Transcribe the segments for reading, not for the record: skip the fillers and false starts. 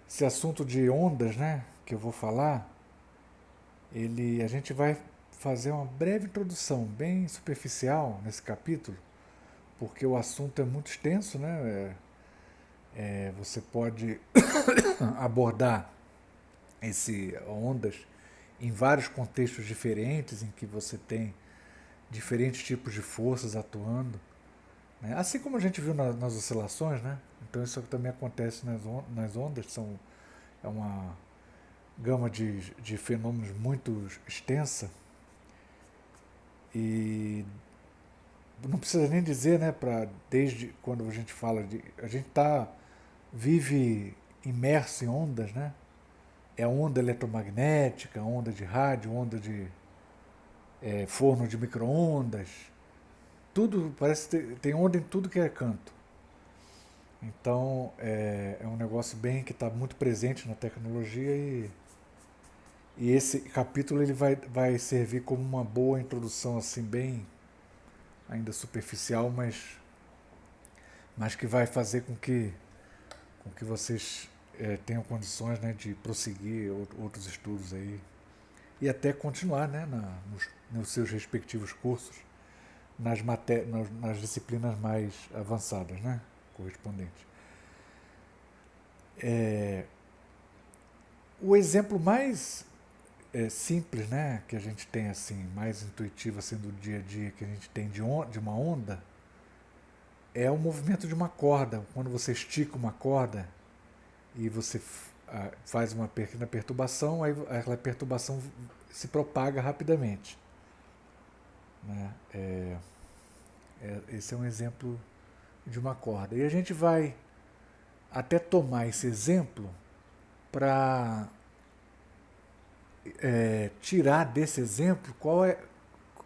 esse assunto de ondas, né, que eu vou falar, a gente vai fazer uma breve introdução, bem superficial nesse capítulo, porque o assunto é muito extenso, né? Você pode abordar esse ondas em vários contextos diferentes, em que você tem diferentes tipos de forças atuando, né? Assim como a gente viu nas oscilações, né? Então isso também acontece nas ondas, é uma gama de fenômenos muito extensa e não precisa nem dizer, né, desde quando a gente fala a gente vive imerso em ondas, né? É onda eletromagnética, onda de rádio, onda de forno de micro-ondas, tudo parece tem onda em tudo que é canto. Então é um negócio bem que está muito presente na tecnologia e esse capítulo ele vai servir como uma boa introdução assim bem ainda superficial, mas que vai fazer com que vocês tenham condições, né, de prosseguir outros estudos aí e até continuar, né, nos seus respectivos cursos nas disciplinas mais avançadas, né, correspondentes. O exemplo mais simples, né, que a gente tem assim, mais intuitivo assim do dia a dia que a gente tem de uma onda é o movimento de uma corda. Quando você estica uma corda e você faz uma pequena perturbação, aí aquela perturbação se propaga rapidamente, né? Esse é um exemplo de uma corda. E a gente vai até tomar esse exemplo para tirar desse exemplo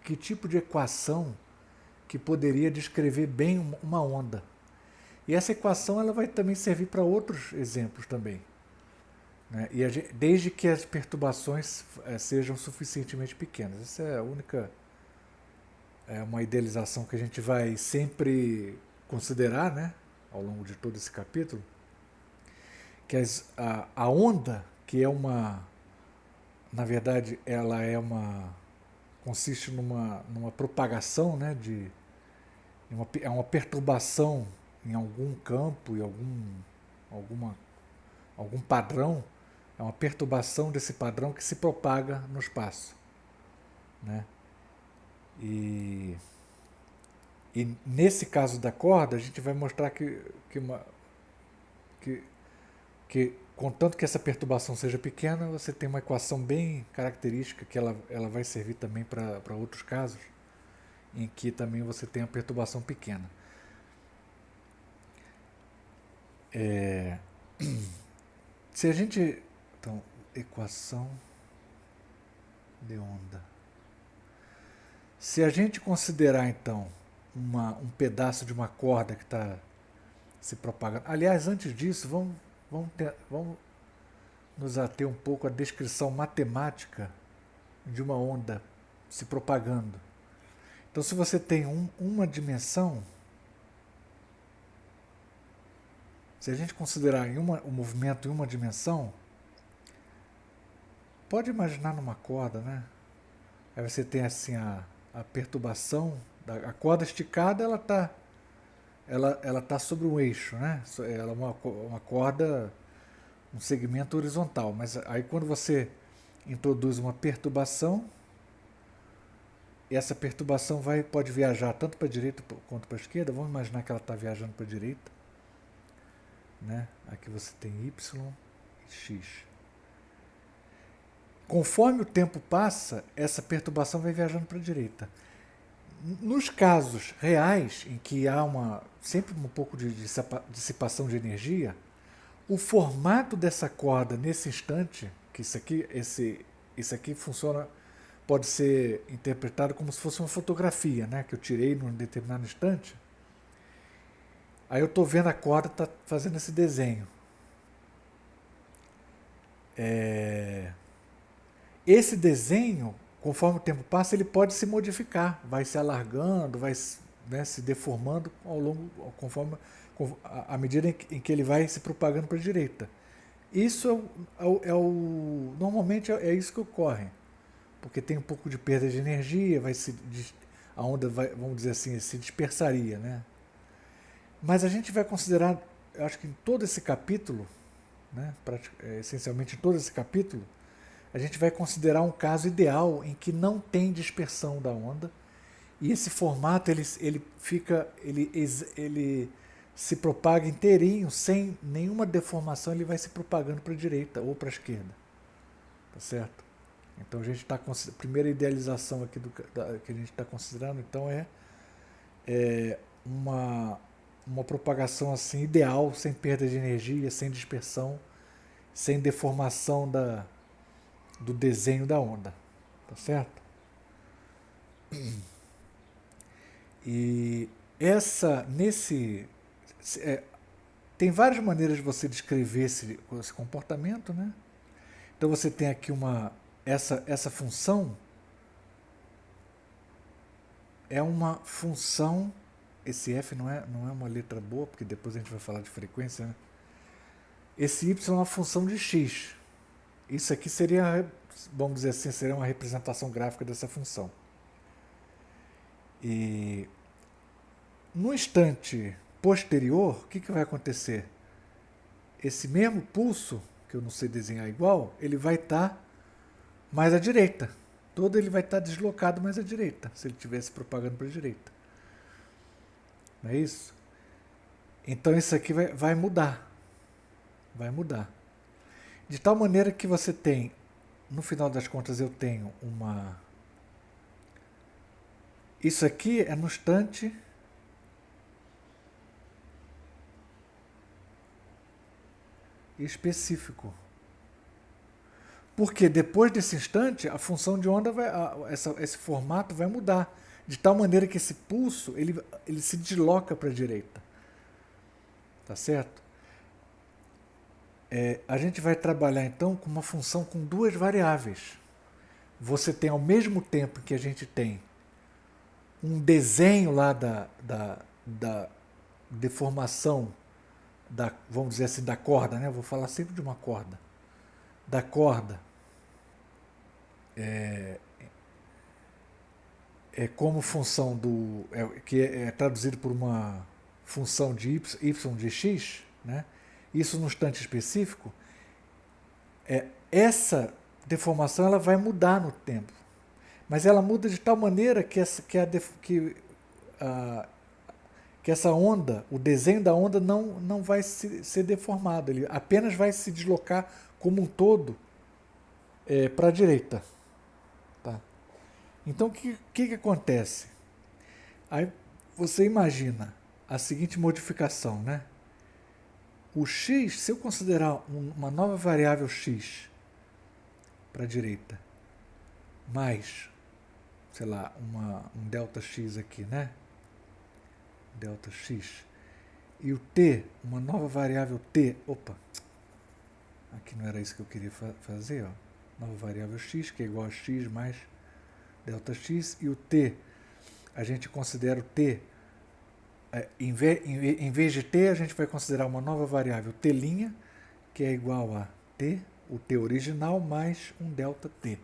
que tipo de equação que poderia descrever bem uma onda. E essa equação ela vai também servir para outros exemplos também, né? Desde que as perturbações sejam suficientemente pequenas. Essa é a única uma idealização que a gente vai sempre considerar, né, ao longo de todo esse capítulo, que a onda, que é na verdade, ela consiste numa propagação, né, é uma perturbação em algum campo, em alguma, algum padrão, é uma perturbação desse padrão que se propaga no espaço, né? E, e nesse caso da corda, a gente vai mostrar que, uma, que, que contanto que essa perturbação seja pequena, você tem uma equação bem característica que ela vai servir também para outros casos em que também você tem a perturbação pequena. Se a gente. Então, equação de onda. Se a gente considerar então um pedaço de uma corda que está se propagando. Aliás, antes disso, vamos nos ater um pouco à descrição matemática de uma onda se propagando. Então, se você tem uma dimensão, se a gente considerar o movimento em uma dimensão, pode imaginar numa corda, né? Aí você tem assim a perturbação, a corda esticada, ela tá sobre um eixo, né? Ela é uma corda, um segmento horizontal, mas aí quando você introduz uma perturbação, essa perturbação pode viajar tanto para a direita quanto para a esquerda. Vamos imaginar que ela está viajando para a direita, né? Aqui você tem Y e X. Conforme o tempo passa, essa perturbação vai viajando para a direita. Nos casos reais, em que há sempre um pouco de dissipação de energia, o formato dessa corda nesse instante, que isso aqui funciona, pode ser interpretado como se fosse uma fotografia, né, que eu tirei num determinado instante. Aí eu estou vendo a corda tá fazendo esse desenho. Esse desenho, conforme o tempo passa, ele pode se modificar, vai se alargando, vai, né, se deformando à medida em que ele vai se propagando para a direita. Isso normalmente é isso que ocorre, porque tem um pouco de perda de energia, a onda vai, vamos dizer assim, se dispersaria, né? Mas a gente vai considerar, eu acho que em todo esse capítulo, né, essencialmente em todo esse capítulo, a gente vai considerar um caso ideal em que não tem dispersão da onda e esse formato ele se propaga inteirinho, sem nenhuma deformação, ele vai se propagando para a direita ou para a esquerda, tá certo? Então a gente está a primeira idealização aqui que a gente está considerando, então é uma propagação assim ideal, sem perda de energia, sem dispersão, sem deformação do desenho da onda, tá certo? E é, tem várias maneiras de você descrever esse comportamento, né? Então você tem aqui essa função é uma função, esse F não é uma letra boa, porque depois a gente vai falar de frequência, né? Esse Y é uma função de x. Isso aqui seria, vamos dizer assim, seria uma representação gráfica dessa função. E no instante posterior, o que vai acontecer? Esse mesmo pulso, que eu não sei desenhar igual, ele vai estar mais à direita. Todo ele vai estar deslocado mais à direita, se ele estivesse propagando para a direita. Não é isso? Então isso aqui vai mudar. Vai mudar. De tal maneira que você tem, no final das contas eu tenho isso aqui é no instante específico. Porque depois desse instante, a função de onda, esse formato vai mudar. De tal maneira que esse pulso ele se desloca para a direita. Tá certo? A gente vai trabalhar então com uma função com duas variáveis. Você tem ao mesmo tempo que a gente tem um desenho lá da deformação, vamos dizer assim, da corda, né? Eu vou falar sempre de uma corda. Da corda. Como função que é traduzido por uma função de y de x, né? Isso no instante específico, essa deformação ela vai mudar no tempo, mas ela muda de tal maneira que essa onda, o desenho da onda não vai ser deformado, ele apenas vai se deslocar como um todo para a direita. Tá? Então o que acontece? Aí você imagina a seguinte modificação, né? O x, se eu considerar uma nova variável x para a direita, mais, sei lá, um delta x aqui, né? Delta x. E o t, uma nova variável t, aqui não era isso que eu queria fazer, ó. Nova variável x, que é igual a x mais delta x, e o t, a gente considera o t, em vez de t, a gente vai considerar uma nova variável t', que é igual a t, o t original, mais um delta t.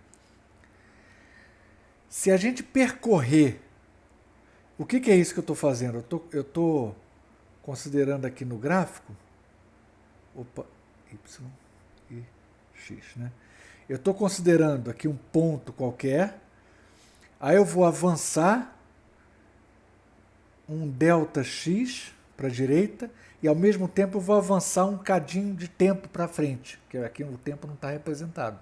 Se a gente percorrer, o que é isso que eu estou fazendo? Eu estou considerando aqui no gráfico, y e x, né? Eu estou considerando aqui um ponto qualquer, aí eu vou avançar um delta x para a direita e ao mesmo tempo eu vou avançar um cadinho de tempo para frente, que aqui o tempo não está representado.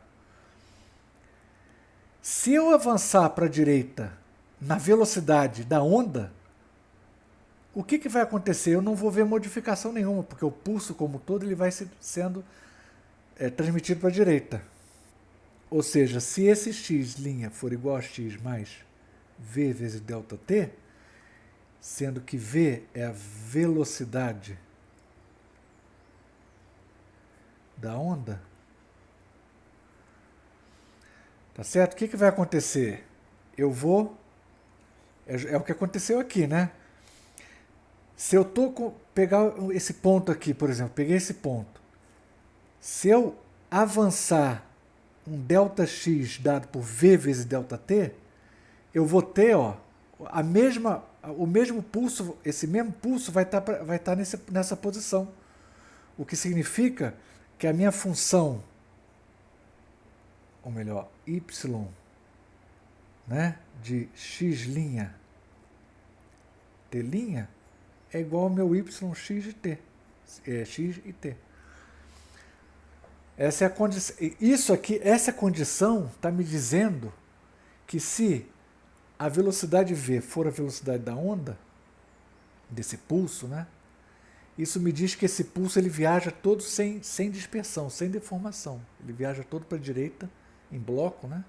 Se eu avançar para a direita na velocidade da onda, o que vai acontecer? Eu não vou ver modificação nenhuma, porque o pulso como todo ele vai sendo transmitido para a direita. Ou seja, se esse x' for igual a x mais v vezes delta t, sendo que v é a velocidade da onda, tá certo? O que vai acontecer? Eu vou... É o que aconteceu aqui, né? Se eu pegar esse ponto aqui, por exemplo, peguei esse ponto. Se eu avançar um ΔX dado por V vezes ΔT, eu vou ter, ó, o mesmo pulso, esse mesmo pulso vai estar nessa posição. O que significa que a minha função, ou melhor, y, né, de x' t' é igual ao meu yx de t, x e t. Essa é a condição. Isso aqui, essa condição está me dizendo que se a velocidade v for a velocidade da onda, desse pulso, né? Isso me diz que esse pulso ele viaja todo sem dispersão, sem deformação. Ele viaja todo para a direita, em bloco, né?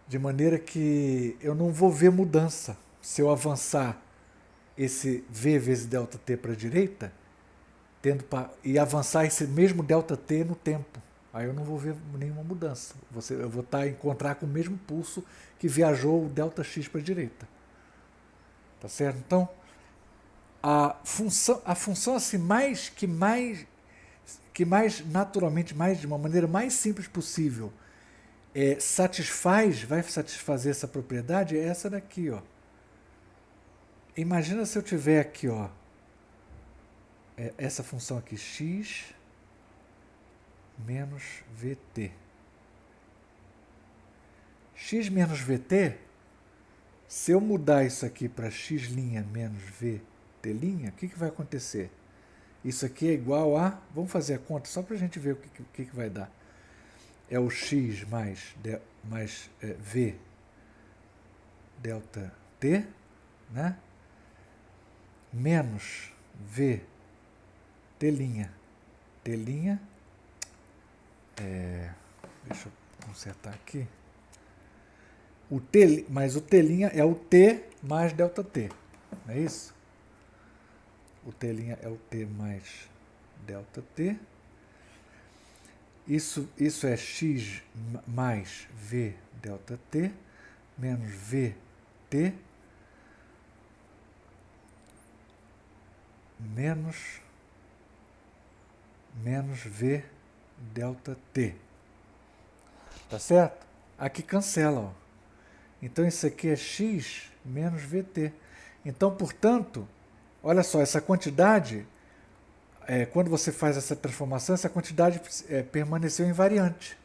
De maneira que eu não vou ver mudança. Se eu avançar esse v vezes ΔT para a direita, e avançar esse mesmo ΔT no tempo. Aí eu não vou ver nenhuma mudança. Eu vou encontrar com o mesmo pulso que viajou o ΔX para a direita. Tá certo? Então, a função assim, que mais naturalmente, de uma maneira mais simples possível, vai satisfazer essa propriedade, é essa daqui, ó. Imagina se eu tiver aqui, ó, essa função aqui, x menos vt. X menos vt, se eu mudar isso aqui para x' menos vt', o que vai acontecer? Isso aqui é igual a... Vamos fazer a conta só para a gente ver o que vai dar. É o x mais v ΔT, né? Menos v t'. Deixa eu consertar aqui. Mas o t' é o t mais ΔT, não é isso? O t' é o t mais ΔT. Isso é x mais v ΔT menos vt menos v ΔT. Tá certo? Aqui cancela, ó. Então isso aqui é x menos vt. Então, portanto, olha só, essa quantidade, quando você faz essa transformação, essa quantidade permaneceu invariante.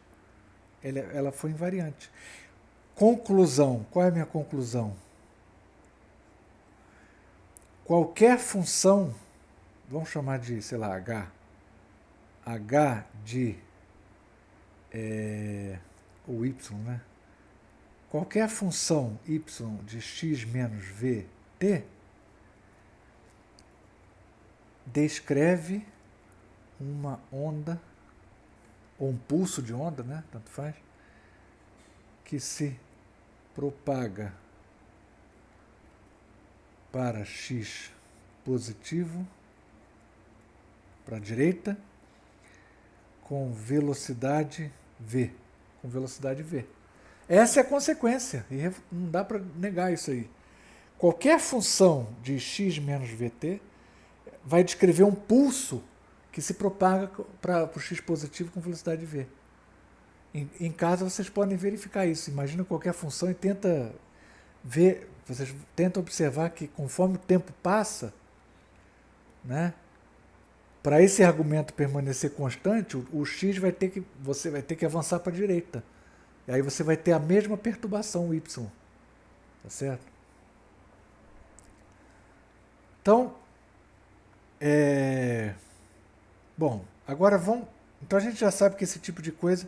Ela foi invariante. Conclusão. Qual é a minha conclusão? Qualquer função, vamos chamar de, sei lá, h de o y, né? Qualquer função y de x menos vt descreve uma onda, ou um pulso de onda, né? Tanto faz, que se propaga para x positivo, para a direita, com velocidade v. Essa é a consequência, e não dá para negar isso aí. Qualquer função de x menos vt vai descrever um pulso que se propaga para o x positivo com velocidade v. Em casa vocês podem verificar isso. Imagina qualquer função e tenta ver, vocês tentam observar que conforme o tempo passa, né, para esse argumento permanecer constante, o x você vai ter que avançar para a direita. E aí você vai ter a mesma perturbação, o y. Tá certo? Então, bom, agora vamos... Então a gente já sabe que esse tipo de coisa,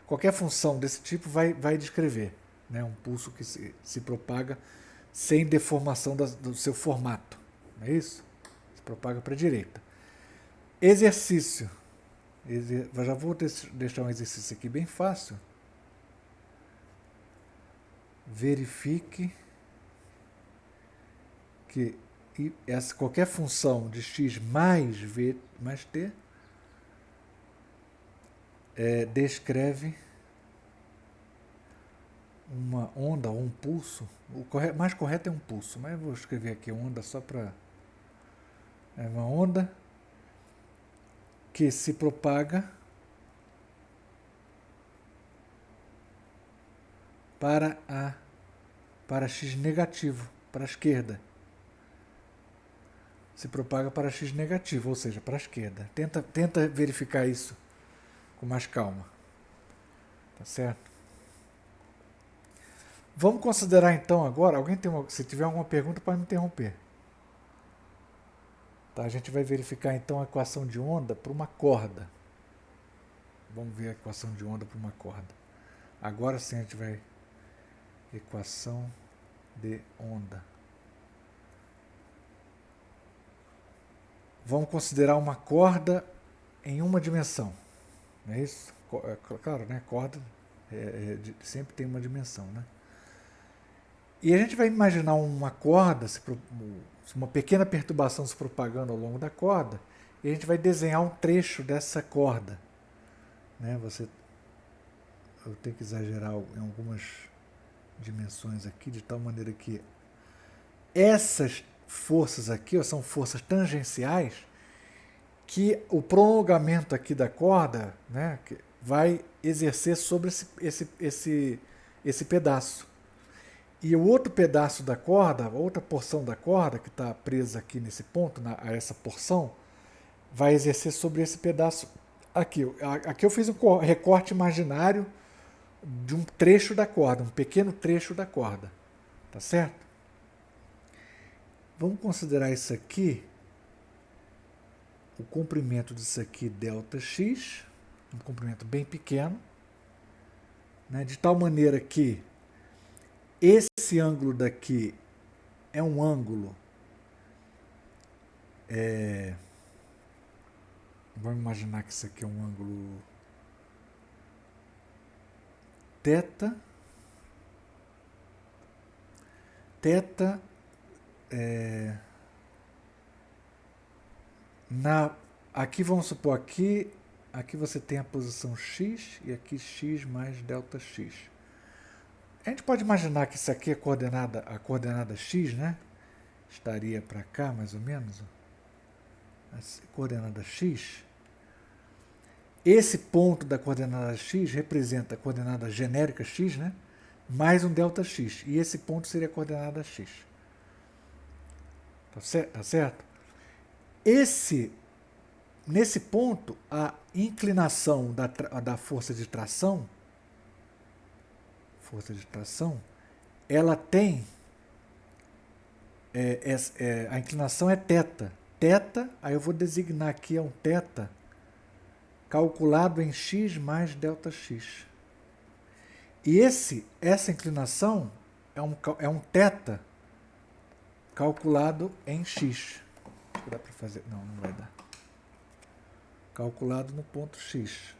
qualquer função desse tipo vai descrever, né, um pulso que se propaga sem deformação do seu formato. Não é isso? Se propaga para a direita. Exercício. Já vou deixar um exercício aqui bem fácil. Verifique que qualquer função de x mais v mais t descreve uma onda ou um pulso. O mais correto é um pulso, mas eu vou escrever aqui onda só para... É uma onda que se propaga para x negativo, para a esquerda. Se propaga para x negativo, ou seja, para a esquerda. Tenta verificar isso com mais calma. Tá certo? Vamos considerar então agora, se tiver alguma pergunta pode me interromper. Tá, a gente vai verificar então a equação de onda para uma corda. Vamos ver a equação de onda para uma corda. Agora sim a gente vai... Equação de onda. Vamos considerar uma corda em uma dimensão. Não é isso? Claro, né? Corda sempre tem uma dimensão, né? E a gente vai imaginar uma corda, uma pequena perturbação se propagando ao longo da corda, e a gente vai desenhar um trecho dessa corda. Né? Eu tenho que exagerar em algumas dimensões aqui, de tal maneira que essas forças aqui são forças tangenciais que o prolongamento aqui da corda, né, vai exercer sobre esse pedaço. E o outro pedaço da corda, a outra porção da corda que está presa aqui nesse ponto, a essa porção, vai exercer sobre esse pedaço aqui. Aqui eu fiz um recorte imaginário de um trecho da corda, um pequeno trecho da corda. Tá certo? Vamos considerar isso aqui, o comprimento disso aqui, ΔX, um comprimento bem pequeno, né, de tal maneira que esse ângulo daqui é um ângulo, vamos imaginar que isso aqui é um ângulo θ, aqui vamos supor, aqui você tem a posição x e aqui x mais ΔX. A gente pode imaginar que isso aqui é a coordenada x, né? Estaria para cá, mais ou menos. A coordenada x. Esse ponto da coordenada x representa a coordenada genérica x, né? Mais um ΔX. E esse ponto seria a coordenada x. Tá certo? Nesse ponto, a inclinação da força de tração, ela tem, a inclinação é θ. θ, aí eu vou designar aqui um θ calculado em x mais ΔX. E essa inclinação é um θ calculado em x. Acho que dá para fazer. Não vai dar. Calculado no ponto x.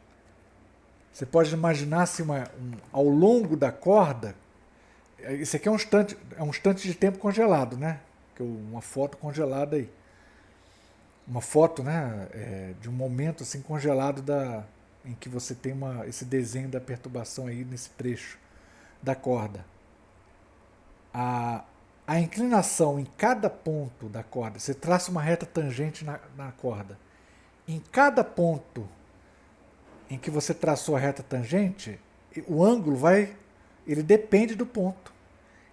Você pode imaginar se ao longo da corda, isso aqui é um instante de tempo congelado, né? Uma foto congelada aí. Uma foto, né, de um momento assim congelado em que você tem esse desenho da perturbação aí nesse trecho da corda. A inclinação em cada ponto da corda, você traça uma reta tangente na corda. Em cada ponto em que você traçou a reta tangente, o ângulo ele depende do ponto.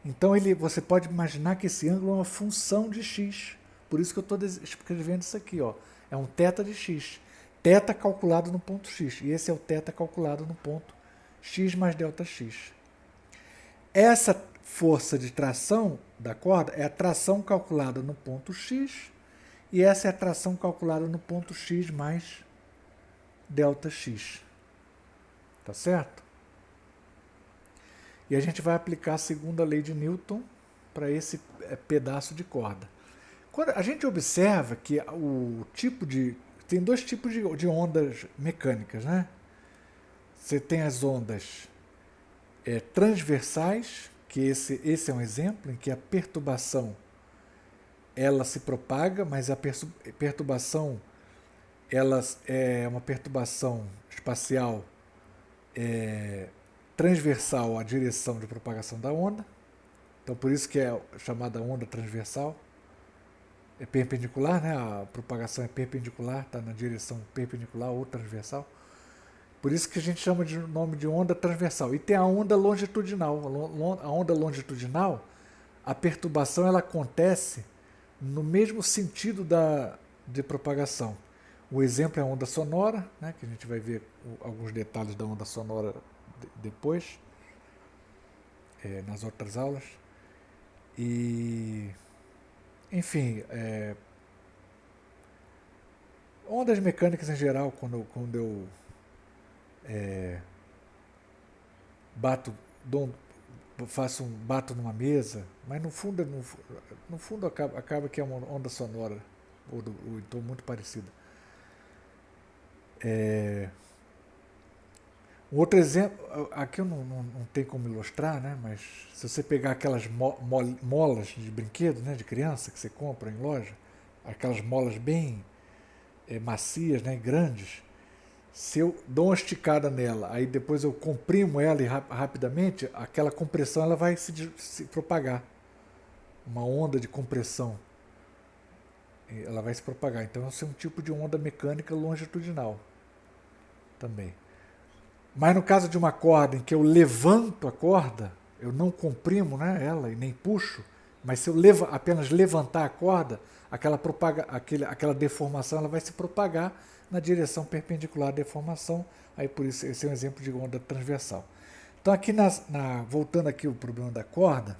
Então você pode imaginar que esse ângulo é uma função de x. Por isso que eu estou escrevendo isso aqui. Ó. É um θ de x. θ calculado no ponto x. E esse é o θ calculado no ponto x mais ΔX. Essa força de tração da corda é a tração calculada no ponto x. E essa é a tração calculada no ponto x mais ΔX. Tá certo? E a gente vai aplicar a segunda lei de Newton para esse pedaço de corda. Quando a gente observa que tem dois tipos de ondas mecânicas, né? Você tem as ondas transversais, que esse é um exemplo em que a perturbação ela se propaga, mas a perturbação ela é uma perturbação espacial transversal à direção de propagação da onda. Então, por isso que é chamada onda transversal. é perpendicular, né? A propagação é perpendicular, está na direção perpendicular ou transversal. Por isso que a gente chama de nome de onda transversal. E tem a onda longitudinal. A onda longitudinal, a perturbação ela acontece no mesmo sentido de propagação. O exemplo é a onda sonora, né, que a gente vai ver alguns detalhes da onda sonora depois, nas outras aulas. E, enfim, ondas mecânicas em geral, quando eu bato, bato numa mesa, mas no fundo acaba que é uma onda sonora, ou então muito parecida. Um outro exemplo, aqui eu não tenho como ilustrar, né, mas se você pegar aquelas molas de brinquedo, né, de criança que você compra em loja, aquelas molas bem macias, né, grandes, se eu dou uma esticada nela, aí depois eu comprimo ela e rapidamente, aquela compressão ela vai se propagar. Uma onda de compressão, ela vai se propagar. Então, isso é um tipo de onda mecânica longitudinal também. Mas no caso de uma corda em que eu levanto a corda, eu não comprimo, né, ela e nem puxo, mas se eu apenas levantar a corda, aquela deformação ela vai se propagar na direção perpendicular à deformação. Aí por isso esse é um exemplo de onda transversal. Então aqui voltando aqui ao problema da corda,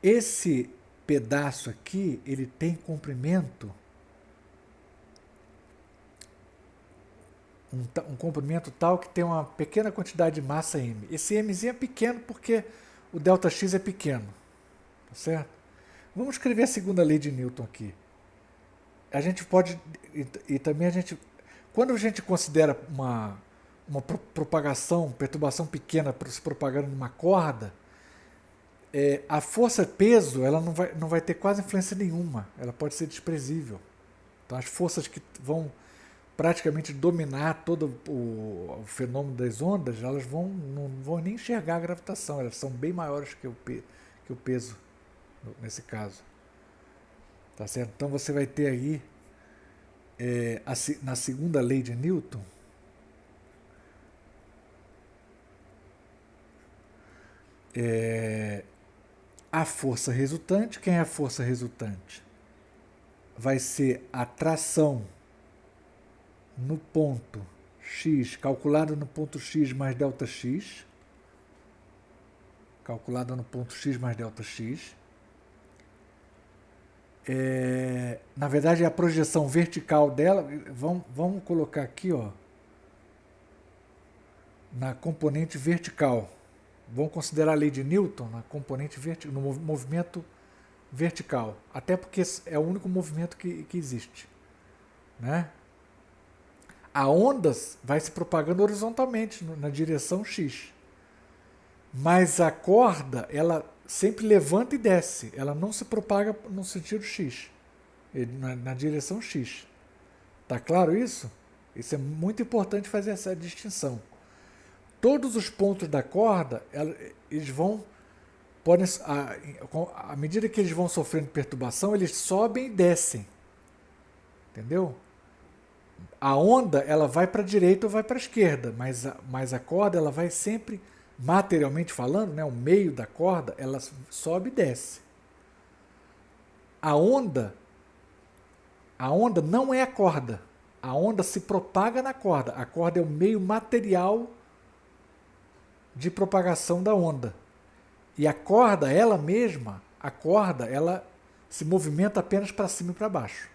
esse pedaço aqui ele tem comprimento, um comprimento tal que tem uma pequena quantidade de massa m. Esse mzinho é pequeno porque o ΔX é pequeno, tá certo? Vamos escrever a segunda lei de Newton aqui. A gente pode, e também quando a gente considera uma propagação, perturbação pequena se propagando numa corda, a força-peso ela não vai ter quase influência nenhuma, ela pode ser desprezível. Então as forças que vão praticamente dominar todo o fenômeno das ondas, elas não vão nem enxergar a gravitação, elas são bem maiores que o peso nesse caso. Tá certo? Então você vai ter aí, na segunda lei de Newton, a força resultante. Quem é a força resultante? Vai ser a tração no ponto x, calculada no ponto x mais ΔX, calculada no ponto x mais ΔX. Na verdade, a projeção vertical dela, vamos colocar aqui, ó, na componente vertical. Vamos considerar a lei de Newton na componente no movimento vertical, até porque é o único movimento que existe, né? A onda vai se propagando horizontalmente na direção x, mas a corda ela sempre levanta e desce, ela não se propaga no sentido x, na direção x. Tá claro isso? Isso é muito importante fazer essa distinção. Todos os pontos da corda, eles à medida que eles vão sofrendo perturbação, eles sobem e descem. Entendeu? A onda ela vai para a direita ou vai para a esquerda, mas a corda ela vai sempre, materialmente falando, né, o meio da corda, ela sobe e desce. A onda não é a corda. A onda se propaga na corda. A corda é o meio material de propagação da onda. E a corda, ela mesma, ela se movimenta apenas para cima e para baixo.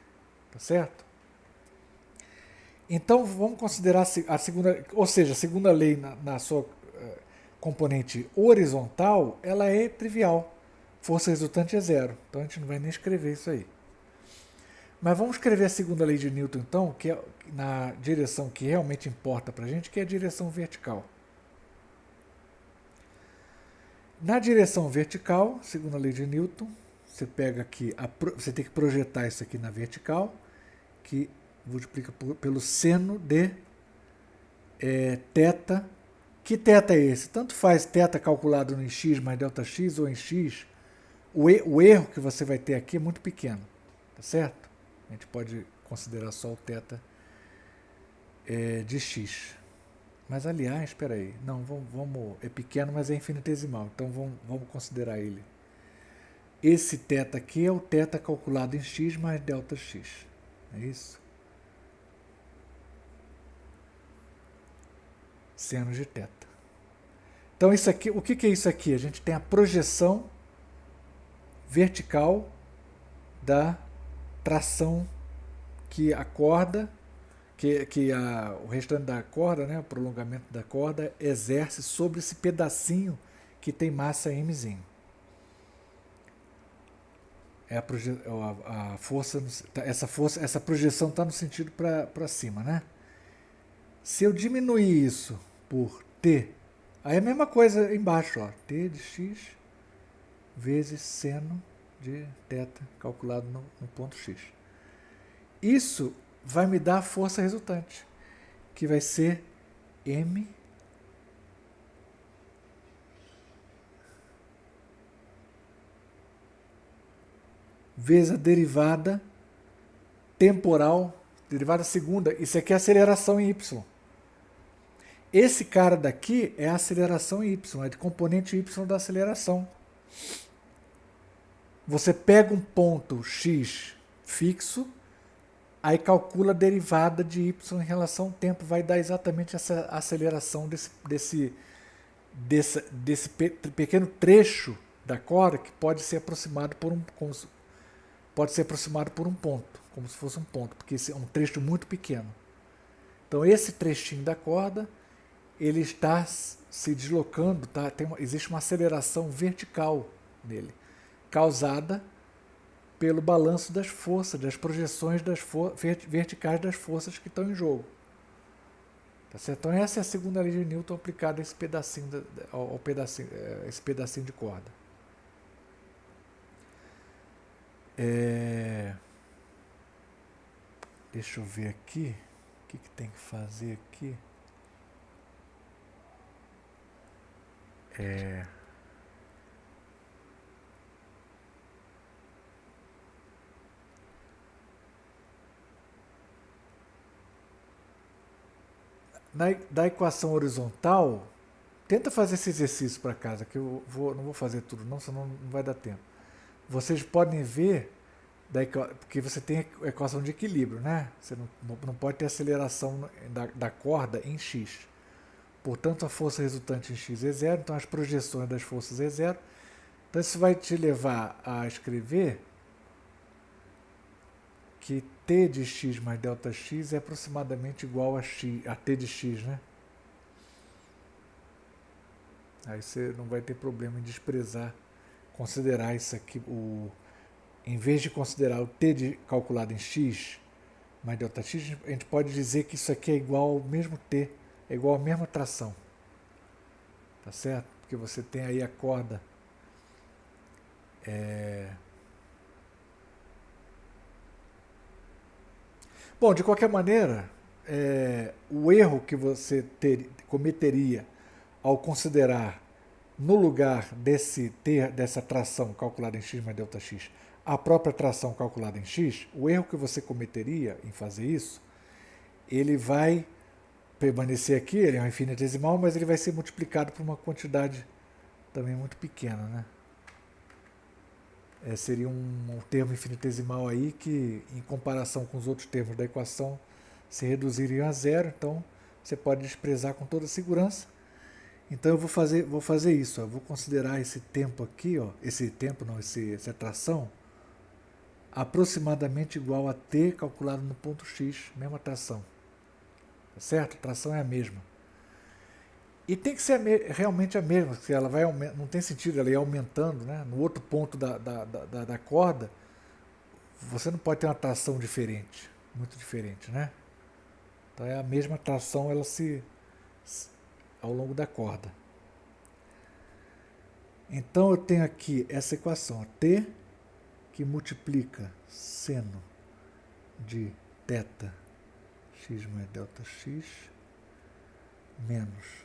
Tá certo? Então, vamos considerar a segunda, ou seja, a segunda lei na sua componente horizontal, ela é trivial. Força resultante é zero. Então, a gente não vai nem escrever isso aí. Mas vamos escrever a segunda lei de Newton, então, que é na direção que realmente importa para a gente, que é a direção vertical. Na direção vertical, segundo a lei de Newton, você pega aqui, você tem que projetar isso aqui na vertical, que multiplica pelo seno de θ. Que θ é esse? Tanto faz θ calculado em x mais ΔX ou em x o erro que você vai ter aqui é muito pequeno, tá certo? A gente pode considerar só o θ de x. Mas, aliás, espera aí, não, é pequeno, mas é infinitesimal, então vamos considerar ele. Esse θ aqui é o θ calculado em x mais ΔX, é isso? Seno de θ. Então, isso aqui, o que é isso aqui? A gente tem a projeção vertical da tração que a corda, o restante da corda, né, o prolongamento da corda, exerce sobre esse pedacinho que tem massa mzinho. É a força, essa projeção está no sentido para cima, né? Se eu diminuir isso por t, aí é a mesma coisa embaixo, ó, t de x vezes seno de θ calculado no ponto x. Isso vai me dar a força resultante, que vai ser m vezes a derivada temporal, derivada segunda. Isso aqui é aceleração em y. Esse cara daqui é a aceleração em y, é de componente y da aceleração. Você pega um ponto x fixo, aí calcula a derivada de y em relação ao tempo, vai dar exatamente essa aceleração desse pequeno trecho da corda que pode ser aproximado por um ponto, como se fosse um ponto, porque esse é um trecho muito pequeno. Então esse trechinho da corda, ele está se deslocando, tá? Existe uma aceleração vertical nele, causada pelo balanço das forças, das projeções verticais das forças que estão em jogo. Tá certo? Então essa é a segunda lei de Newton aplicada a esse pedacinho, esse pedacinho de corda. Deixa eu ver aqui, o que tem que fazer aqui. Da equação horizontal, tenta fazer esse exercício para casa, que eu não vou fazer tudo, não, senão não vai dar tempo. Vocês podem ver, porque você tem a equação de equilíbrio, né? Você não pode ter aceleração da corda em x. Portanto, a força resultante em x é zero, então as projeções das forças é zero. Então, isso vai te levar a escrever que t de x mais ΔX é aproximadamente igual a t de x, né? Aí você não vai ter problema em considerar isso aqui, em vez de considerar o t calculado em x mais ΔX, a gente pode dizer que isso aqui é igual ao mesmo t, é igual à mesma tração. Tá certo? Porque você tem aí a corda Bom, de qualquer maneira, o erro que você cometeria ao considerar no lugar dessa tração calculada em x mais ΔX a própria tração calculada em x, o erro que você cometeria em fazer isso, ele vai permanecer aqui, ele é um infinitesimal, mas ele vai ser multiplicado por uma quantidade também muito pequena, né? Seria um termo infinitesimal aí que, em comparação com os outros termos da equação, se reduziriam a zero, então você pode desprezar com toda segurança. Então eu vou fazer isso, eu vou considerar esse tempo aqui, ó, essa tração, aproximadamente igual a t calculado no ponto x, mesma tração. Tá certo? A tração é a mesma. E tem que ser realmente a mesma, porque ela vai não tem sentido ela ir aumentando, né? No outro ponto da corda, você não pode ter uma tração diferente, muito diferente, né? Então é a mesma tração, ela ao longo da corda. Então eu tenho aqui essa equação, t que multiplica seno de θ x mais ΔX menos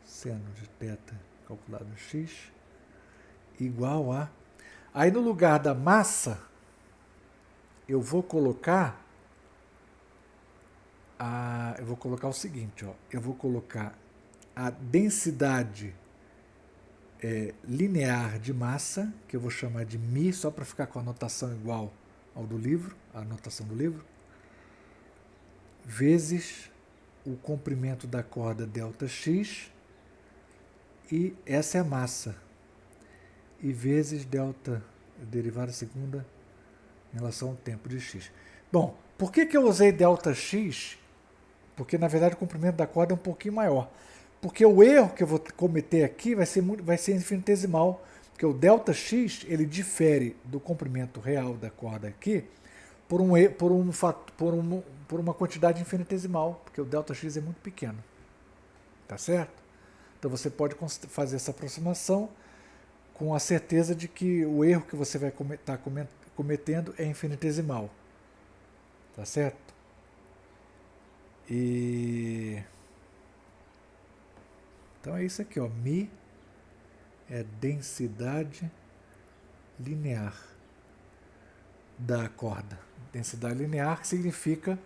seno de θ calculado em x igual a Aí no lugar da massa, eu vou colocar o seguinte, ó, eu vou colocar a densidade linear de massa, que eu vou chamar de μ, só para ficar com a notação igual ao do livro, a anotação do livro, vezes o comprimento da corda ΔX, e essa é a massa, e vezes delta derivada segunda em relação ao tempo de x. Bom, por que eu usei ΔX? Porque na verdade o comprimento da corda é um pouquinho maior. Porque o erro que eu vou cometer aqui vai ser infinitesimal, porque o ΔX ele difere do comprimento real da corda aqui por uma quantidade infinitesimal, porque o ΔX é muito pequeno. Tá certo? Então você pode fazer essa aproximação com a certeza de que o erro que você vai estar cometendo é infinitesimal. Tá certo? Então é isso aqui, ó. μ é densidade linear da corda. Densidade linear que significa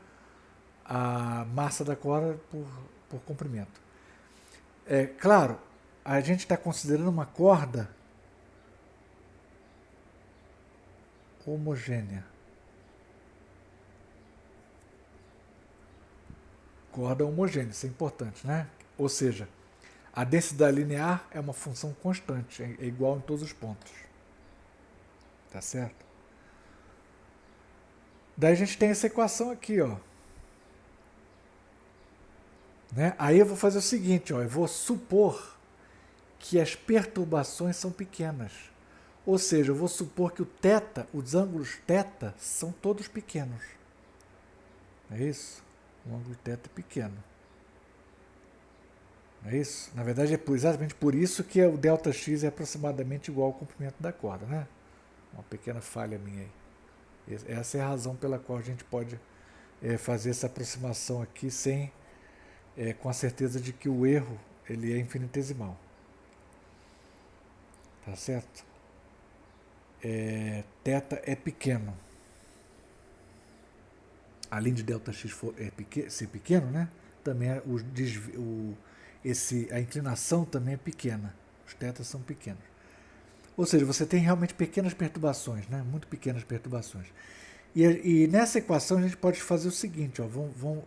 a massa da corda por comprimento. Claro, a gente está considerando uma corda homogênea. Corda homogênea, isso é importante, né? Ou seja, a densidade linear é uma função constante, é igual em todos os pontos. Tá certo? Daí a gente tem essa equação aqui, ó. Né? Aí eu vou fazer o seguinte, ó, eu vou supor que as perturbações são pequenas. Ou seja, eu vou supor que os ângulos θ são todos pequenos. É isso? O ângulo θ é pequeno. É isso? Na verdade, é exatamente por isso que o ΔX é aproximadamente igual ao comprimento da corda, né? Uma pequena falha minha aí. Essa é a razão pela qual a gente pode fazer essa aproximação aqui com a certeza de que o erro ele é infinitesimal. Tá certo? θ é pequeno. Além de ΔX ser pequeno, né? Também a inclinação também é pequena. Os θs são pequenos. Ou seja, você tem realmente pequenas perturbações, né? Muito pequenas perturbações. E nessa equação a gente pode fazer o seguinte, ó,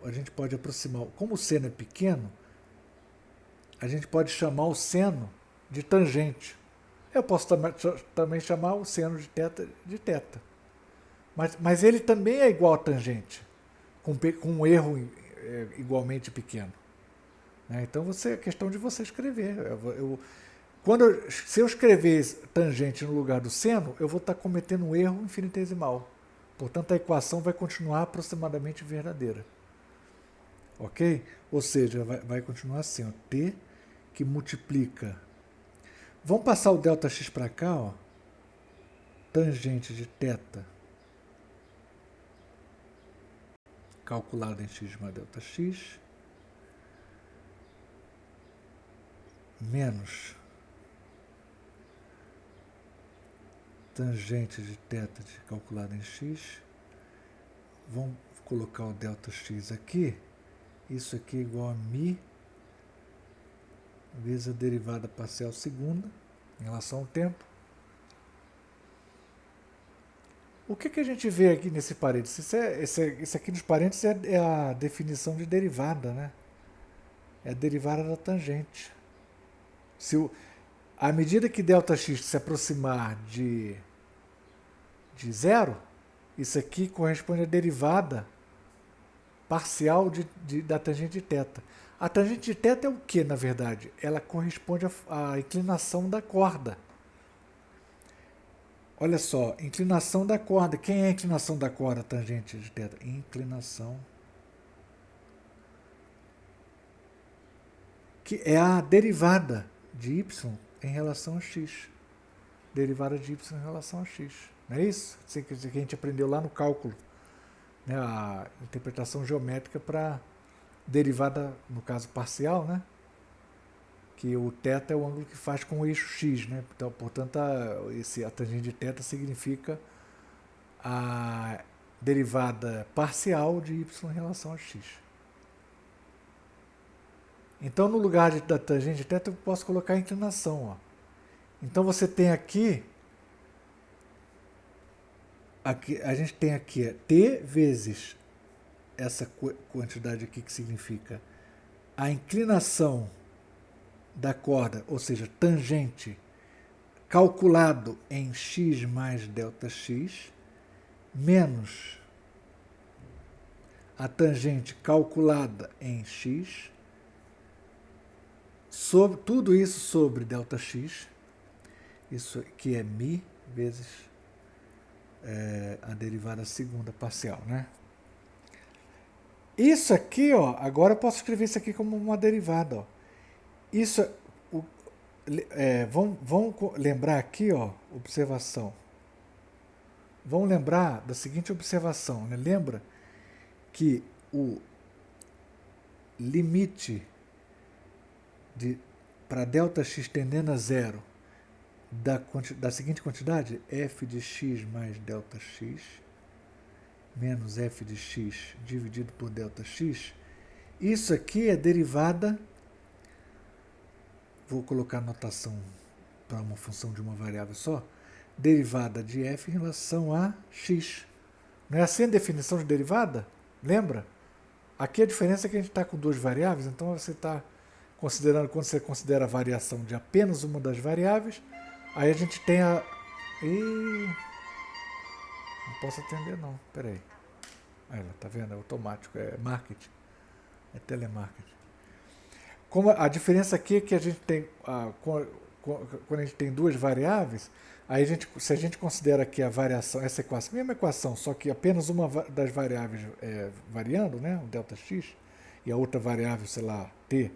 a gente pode aproximar, como o seno é pequeno, a gente pode chamar o seno de tangente. Eu posso também chamar o seno de θ de θ. Mas ele também é igual a tangente, com um erro igualmente pequeno. Então é questão de você escrever. Se eu escrever tangente no lugar do seno, eu vou estar cometendo um erro infinitesimal. Portanto, a equação vai continuar aproximadamente verdadeira. Ok? Ou seja, vai continuar assim, ó, t que multiplica. Vamos passar o ΔX para cá, ó. Tangente de θ calculado em x mais ΔX menos tangente de θ calculado em x. Vamos colocar o ΔX aqui. Isso aqui é igual a μ vezes a derivada parcial segunda em relação ao tempo. O que a gente vê aqui nesse parênteses? Isso aqui nos parênteses é a definição de derivada, né? É a derivada da tangente. À medida que ΔX se aproximar de zero, isso aqui corresponde à derivada parcial da tangente de θ. A tangente de θ é o que, na verdade? Ela corresponde à inclinação da corda. Olha só, inclinação da corda. Quem é a inclinação da corda, tangente de θ? Inclinação. Que é a derivada de y em relação a x. Derivada de y em relação a x. Não é isso? Isso que a gente aprendeu lá no cálculo. Né? A interpretação geométrica para derivada, no caso parcial, né? que o θ é o ângulo que faz com o eixo x, né? Então, portanto, a tangente de θ significa a derivada parcial de y em relação a x. Então, no lugar da tangente de θ, eu posso colocar a inclinação. Ó. Então, você tem aqui, a gente tem aqui t vezes essa quantidade aqui que significa a inclinação da corda, ou seja, tangente, calculado em x mais ΔX, menos a tangente calculada em x, sobre, tudo isso sobre ΔX, isso aqui é μ vezes a derivada segunda parcial, né? Isso aqui, ó, agora eu posso escrever isso aqui como uma derivada, ó. Isso, vamos lembrar aqui, ó, observação. Vamos lembrar da seguinte observação, né? Lembra que o limite para ΔX tendendo a zero da seguinte quantidade, f de x mais ΔX menos f de x dividido por ΔX, isso aqui é derivada, vou colocar notação para uma função de uma variável só, derivada de f em relação a x. Não é assim a definição de derivada? Lembra? Aqui a diferença é que a gente está com duas variáveis, então você está considerando, quando você considera a variação de apenas uma das variáveis, aí a gente tem a... Não posso atender não, peraí. Ela, tá vendo? É automático, é marketing, é telemarketing. Como a diferença aqui é que a gente tem, quando a gente tem duas variáveis, aí se a gente considera que a variação, essa equação, mesma equação, só que apenas uma das variáveis variando, né, o ΔX, e a outra variável, sei lá, t,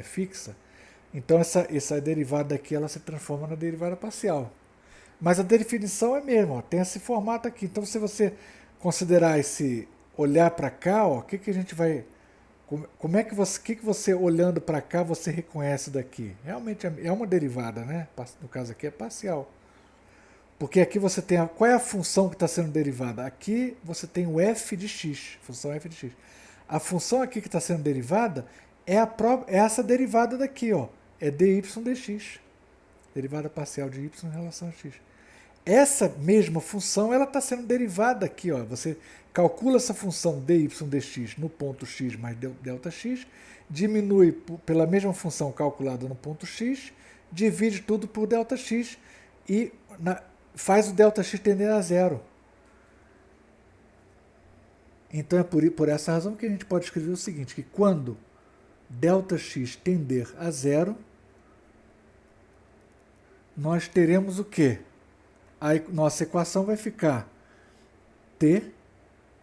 fixa, então essa derivada aqui ela se transforma na derivada parcial. Mas a definição é mesmo, ó, tem esse formato aqui. Então, se você considerar esse olhar para cá, ó, que a gente vai... Como é que você olhando para cá você reconhece daqui? Realmente é uma derivada, né? No caso aqui é parcial. Porque aqui você tem qual é a função que está sendo derivada? Aqui você tem o f de x, função f de x. A função aqui que está sendo derivada é essa derivada daqui, ó, é dy dx, derivada parcial de y em relação a x. Essa mesma função ela está sendo derivada aqui, ó. Você calcula essa função dy dx no ponto x mais ΔX, diminui pela mesma função calculada no ponto x, divide tudo por ΔX e faz o ΔX tender a zero. Então é por essa razão que a gente pode escrever o seguinte, que quando ΔX tender a zero, nós teremos o quê? A nossa equação vai ficar t,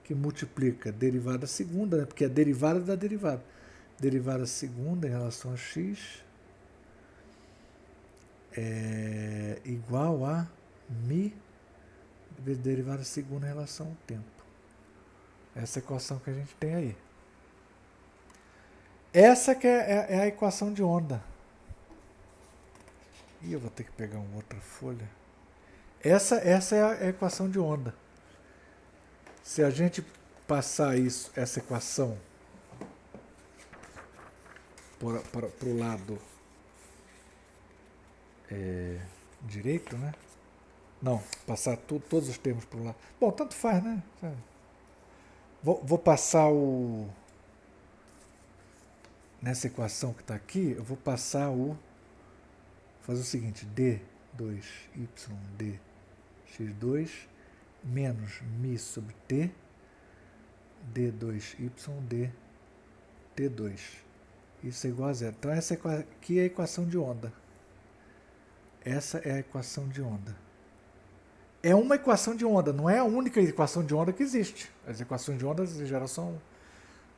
que multiplica a derivada segunda, né, porque é a derivada da derivada. Derivada segunda em relação a x é igual a μ vezes derivada segunda em relação ao tempo. Essa é a equação que a gente tem aí. Essa que é a equação de onda. E eu vou ter que pegar uma outra folha. Essa é a equação de onda. Se a gente passar essa equação para o lado direito, né? Não, passar todos os termos para o lado. Bom, tanto faz, né? Vou passar nessa equação que está aqui, eu vou passar fazer o seguinte, d2y dx2 menos μ sobre t d2y dt2. Isso é igual a zero. Então essa aqui é a equação de onda. Essa é a equação de onda. É uma equação de onda, não é a única equação de onda que existe. As equações de onda, em geral,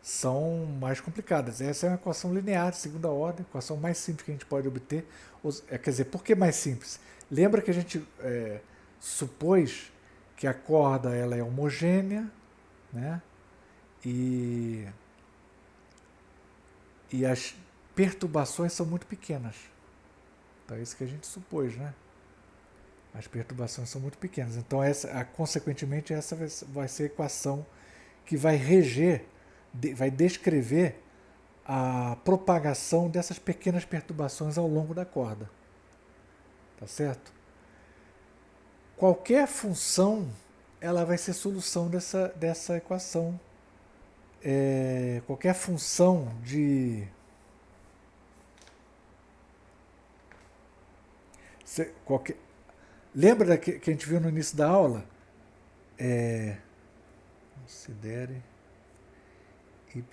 são mais complicadas. Essa é uma equação linear de segunda ordem, a equação mais simples que a gente pode obter. Quer dizer, por que mais simples? Lembra que a gente supôs que a corda ela é homogênea, né? E perturbações são muito pequenas. Então é isso que a gente supôs, né? As perturbações são muito pequenas. Então, consequentemente, essa vai ser a equação que vai reger, vai descrever a propagação dessas pequenas perturbações ao longo da corda. Tá certo? Qualquer função, ela vai ser solução dessa equação. Qualquer função de... Lembra que a gente viu no início da aula? Considere y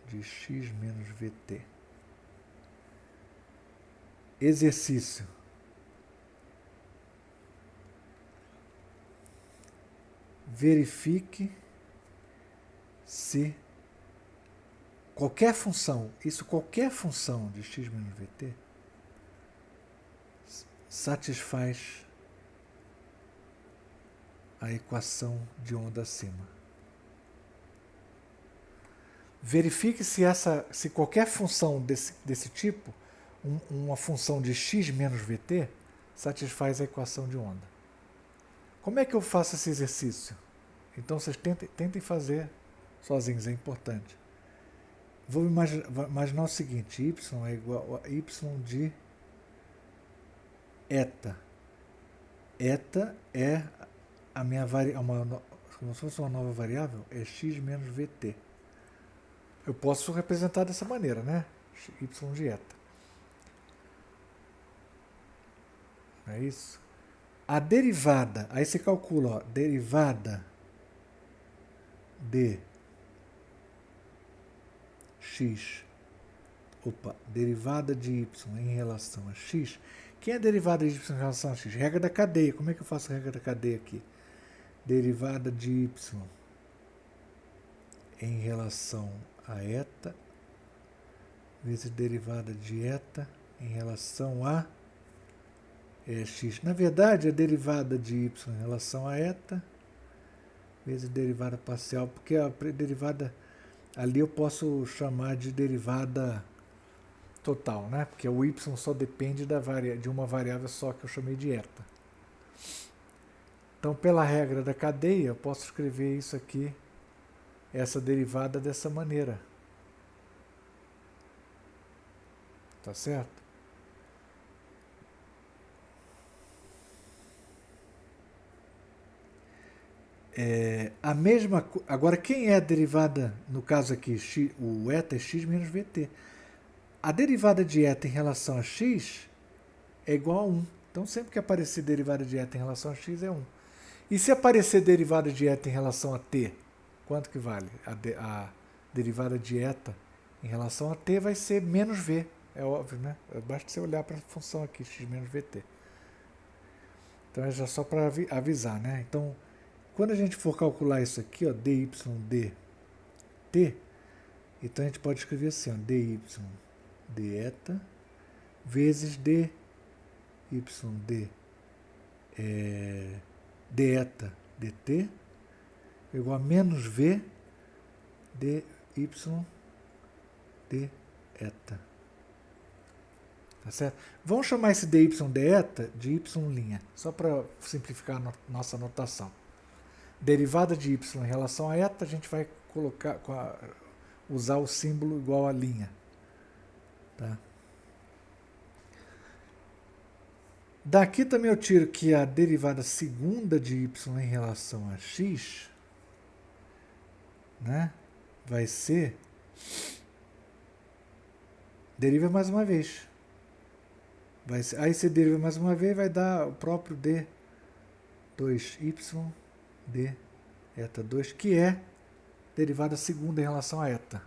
de x menos vt. Exercício. Verifique se qualquer função de x menos vt satisfaz a equação de onda acima. Verifique se qualquer função desse tipo, uma função de x menos vt, satisfaz a equação de onda. Como é que eu faço esse exercício? Então vocês tentem fazer sozinhos, é importante. Vou imaginar o seguinte: y é igual a y de eta. Eta é a minha como se fosse uma nova variável, é x menos vt. Eu posso representar dessa maneira, né? Y de eta. É isso? A derivada, aí você calcula, ó, derivada de x, derivada de y em relação a x. Quem é a derivada de y em relação a x? Regra da cadeia. Como é que eu faço a regra da cadeia aqui? Derivada de y em relação a eta vezes derivada de eta em relação a x. Na verdade, a derivada de y em relação a eta vezes derivada parcial, porque a derivada ali eu posso chamar de derivada total, né? Porque o y só depende de uma variável só que eu chamei de eta. Então, pela regra da cadeia, eu posso escrever isso aqui, essa derivada dessa maneira. Tá certo? Agora, quem é a derivada, no caso aqui, o eta é x menos vt. A derivada de eta em relação a x é igual a 1. Então, sempre que aparecer derivada de eta em relação a x é 1. E se aparecer derivada de eta em relação a t, quanto que vale? A derivada de eta em relação a t vai ser menos v. É óbvio, né? Basta você olhar para a função aqui, x menos vt. Então, é já só para avisar, né? Então, quando a gente for calcular isso aqui, ó, dy dt, então a gente pode escrever assim, ó, dy d eta vezes dy d eta dt igual a menos v dy d eta. Tá certo? Vamos chamar esse dy d eta de y', só para simplificar a nossa notação. Derivada de y em relação a eta, a gente vai usar o símbolo igual a linha. Tá? Daqui também eu tiro que a derivada segunda de y em relação a x, né, vai ser... Deriva mais uma vez. Aí você deriva mais uma vez, vai dar o próprio d2y d eta 2, que é derivada segunda em relação a eta.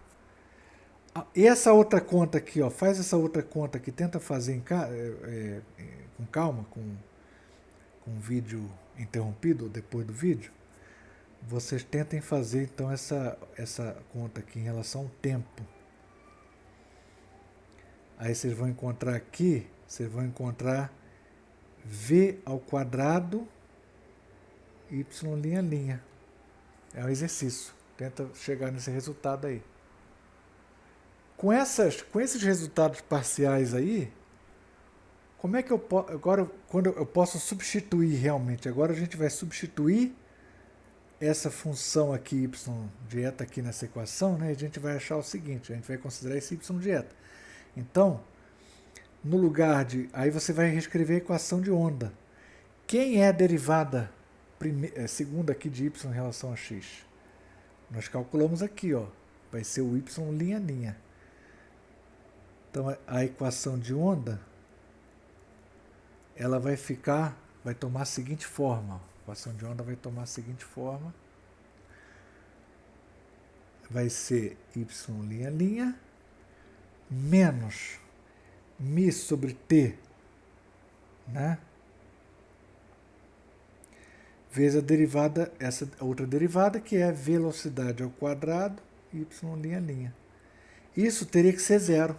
E essa outra conta aqui, ó, faz essa outra conta aqui, tenta fazer com calma, com o vídeo interrompido depois do vídeo. Vocês tentem fazer então essa conta aqui em relação ao tempo. Aí vocês vão encontrar aqui, v ao quadrado y'. É um exercício. Tenta chegar nesse resultado aí. com esses resultados parciais aí, como é que eu agora, quando eu posso substituir realmente? Agora a gente vai substituir essa função aqui, y dieta, aqui nessa equação, né? A gente vai achar o seguinte, a gente vai considerar esse y dieta. Então, no lugar de... Aí você vai reescrever a equação de onda. Quem é a derivada segunda aqui de y em relação a x? Nós calculamos aqui, ó. Vai ser o y linha a linha. Então, a equação de onda, ela vai tomar a seguinte forma. A equação de onda vai tomar a seguinte forma. Vai ser y linha a linha menos μ sobre t, né? Vezes a derivada, essa outra derivada, que é velocidade ao quadrado, y linha a linha. Isso teria que ser zero.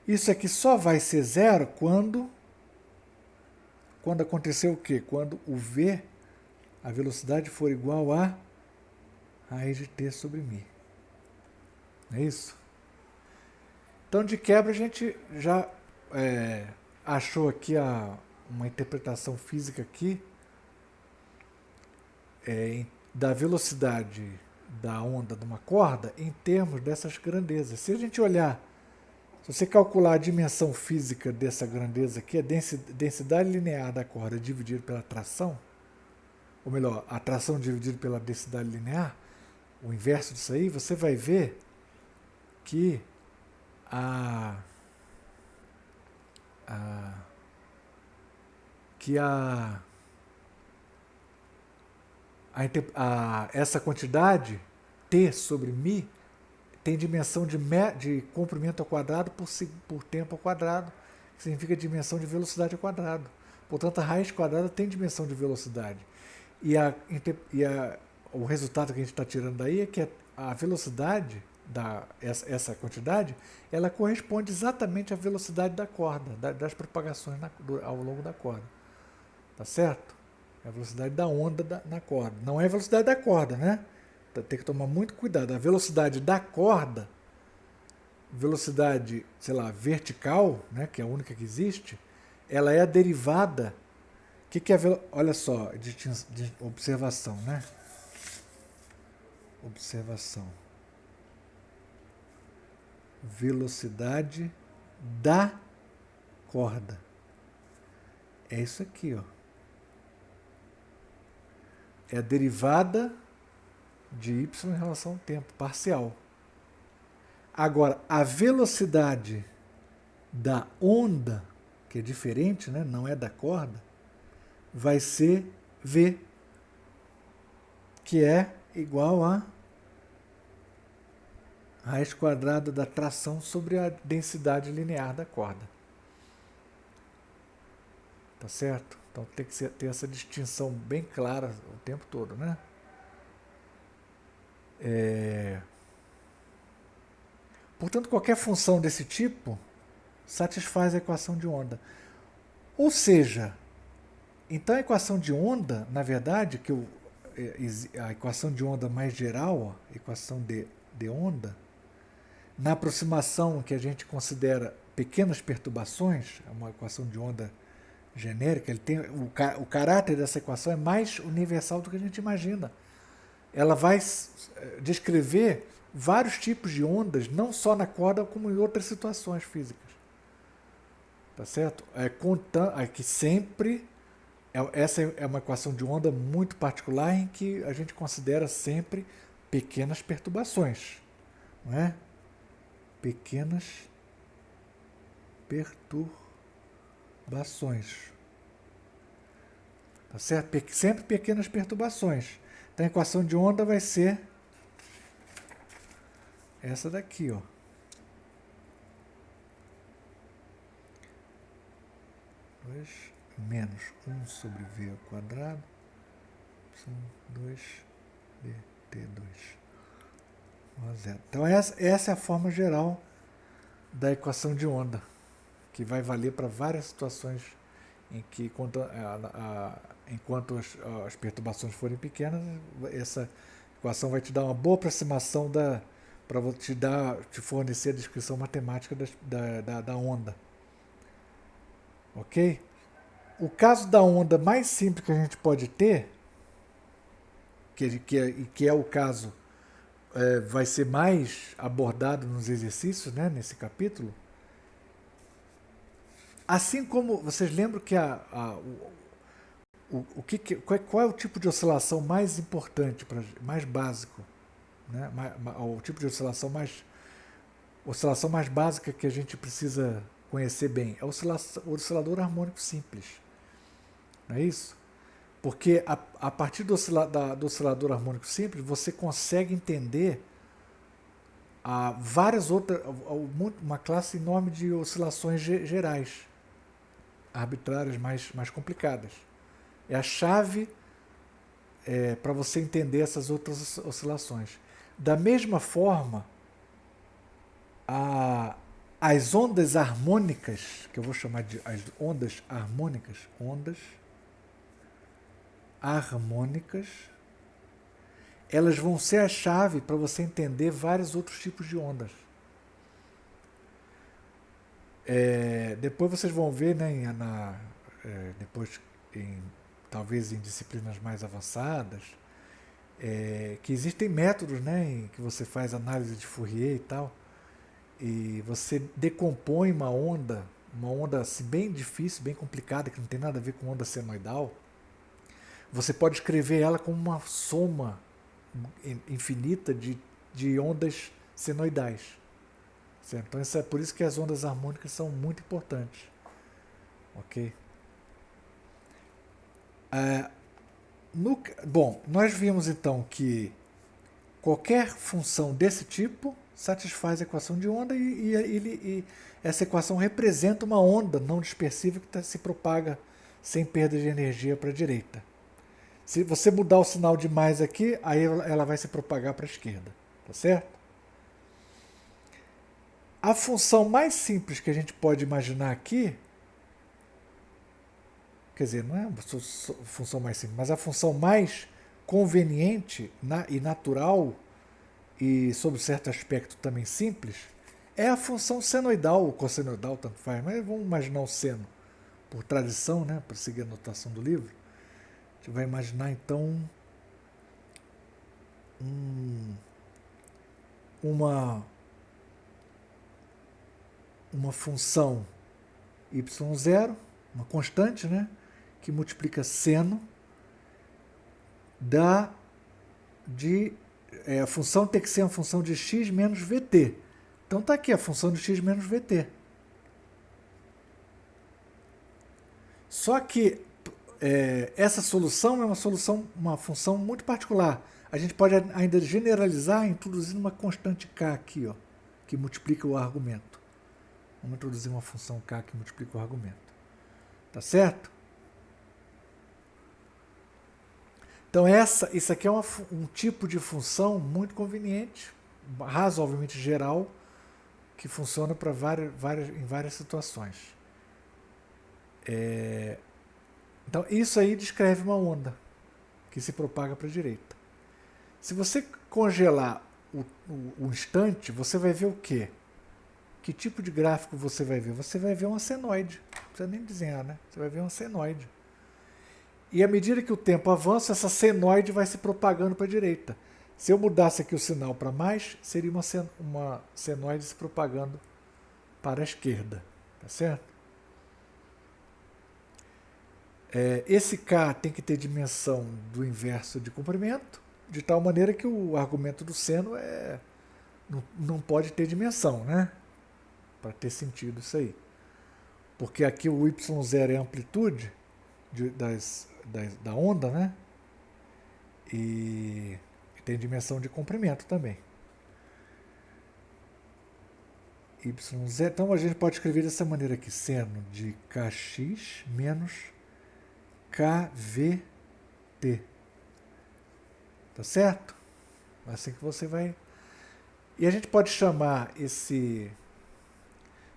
Isso aqui só vai ser zero quando acontecer o quê? Quando o v, a velocidade, for igual a raiz de t sobre μ. É isso? Então, de quebra, a gente já achou aqui uma interpretação física aqui da velocidade da onda de uma corda em termos dessas grandezas. Se a gente olhar, se você calcular a dimensão física dessa grandeza aqui, a densidade linear da corda dividida pela tração, ou melhor, a tração dividida pela densidade linear, o inverso disso aí, você vai ver que essa quantidade, t sobre μ, tem dimensão de comprimento ao quadrado por tempo ao quadrado, que significa dimensão de velocidade ao quadrado. Portanto, a raiz quadrada tem dimensão de velocidade. E o resultado que a gente está tirando daí é que a velocidade, essa quantidade, ela corresponde exatamente à velocidade da corda, das propagações ao longo da corda. Tá certo? É a velocidade da onda na corda. Não é a velocidade da corda, né? Tem que tomar muito cuidado. A velocidade da corda, velocidade, sei lá, vertical, né, que é a única que existe, ela é a derivada. O que é olha só, de observação, né? Observação. Velocidade da corda. É isso aqui, ó. É a derivada de y em relação ao tempo, parcial. Agora, a velocidade da onda, que é diferente, né? Não é da corda, vai ser v, que é igual a raiz quadrada da tração sobre a densidade linear da corda. Tá certo? Então tem que ter essa distinção bem clara o tempo todo, né? Portanto, qualquer função desse tipo satisfaz a equação de onda. Ou seja, então a equação de onda, na verdade, a equação de onda mais geral, a equação de onda, na aproximação que a gente considera pequenas perturbações, é uma equação de onda genérica, ele tem, o caráter dessa equação é mais universal do que a gente imagina. Ela vai descrever vários tipos de ondas, não só na corda, como em outras situações físicas. Tá certo? Que sempre... Essa é uma equação de onda muito particular em que a gente considera sempre pequenas perturbações. Não é? Pequenas perturbações. Tá certo? Sempre pequenas perturbações. Então a equação de onda vai ser essa daqui, ó. Menos 1 sobre v ao quadrado, são 2 dt2 igual a 0. Então essa é a forma geral da equação de onda, que vai valer para várias situações em que, enquanto as perturbações forem pequenas, essa equação vai te dar uma boa aproximação para te fornecer a descrição matemática da onda. Ok? O caso da onda mais simples que a gente pode ter, que é o caso, vai ser mais abordado nos exercícios, né, nesse capítulo. Assim como vocês lembram que qual é o tipo de oscilação mais importante, mais básico, né? O tipo de oscilação mais básica que a gente precisa conhecer bem é o oscilador harmônico simples. Não é isso? Porque a partir do oscilador harmônico simples você consegue entender várias outras, uma classe enorme de oscilações gerais, arbitrárias mais complicadas. É a chave para você entender essas outras oscilações. Da mesma forma, as ondas harmônicas, que eu vou chamar de as ondas harmônicas, elas vão ser a chave para você entender vários outros tipos de ondas. Depois vocês vão ver, né, depois talvez em disciplinas mais avançadas, que existem métodos, né, em que você faz análise de Fourier e tal, e você decompõe uma onda assim, bem difícil, bem complicada, que não tem nada a ver com onda senoidal. Você pode escrever ela como uma soma infinita de ondas senoidais. Certo? Então, é por isso que as ondas harmônicas são muito importantes. Ok? Bom, nós vimos então que qualquer função desse tipo satisfaz a equação de onda e essa equação representa uma onda não dispersiva que se propaga sem perda de energia para a direita. Se você mudar o sinal de mais aqui, aí ela vai se propagar para a esquerda. Tá certo? A função mais simples que a gente pode imaginar aqui, quer dizer, não é a função mais simples, mas a função mais conveniente e natural, e sob certo aspecto também simples, é a função senoidal ou cossenoidal, tanto faz, mas vamos imaginar o seno, por tradição, né, para seguir a notação do livro. A gente vai imaginar então uma função y0, uma constante, né, que multiplica seno a função tem que ser uma função de x menos vt. Então está aqui a função de x menos vt. Só que essa solução é uma função muito particular. A gente pode ainda generalizar introduzindo uma constante k aqui, ó, que multiplica o argumento. Vamos introduzir uma função k que multiplica o argumento. Tá certo? Então isso aqui é um tipo de função muito conveniente, razoavelmente geral, que funciona para em várias situações. Então isso aí descreve uma onda que se propaga para a direita. Se você congelar o instante, você vai ver o quê? Que tipo de gráfico você vai ver? Você vai ver uma senoide. Não precisa nem desenhar, né? Você vai ver uma senoide. E à medida que o tempo avança, essa senoide vai se propagando para a direita. Se eu mudasse aqui o sinal para mais, seria uma senoide se propagando para a esquerda. Tá certo? Esse K tem que ter dimensão do inverso de comprimento, de tal maneira que o argumento do seno não pode ter dimensão, né? Para ter sentido isso aí. Porque aqui o y0 é a amplitude da onda, né? E tem dimensão de comprimento também. Y0, então a gente pode escrever dessa maneira aqui, seno de kx menos kvt. Tá certo? É assim que você vai... E a gente pode chamar esse...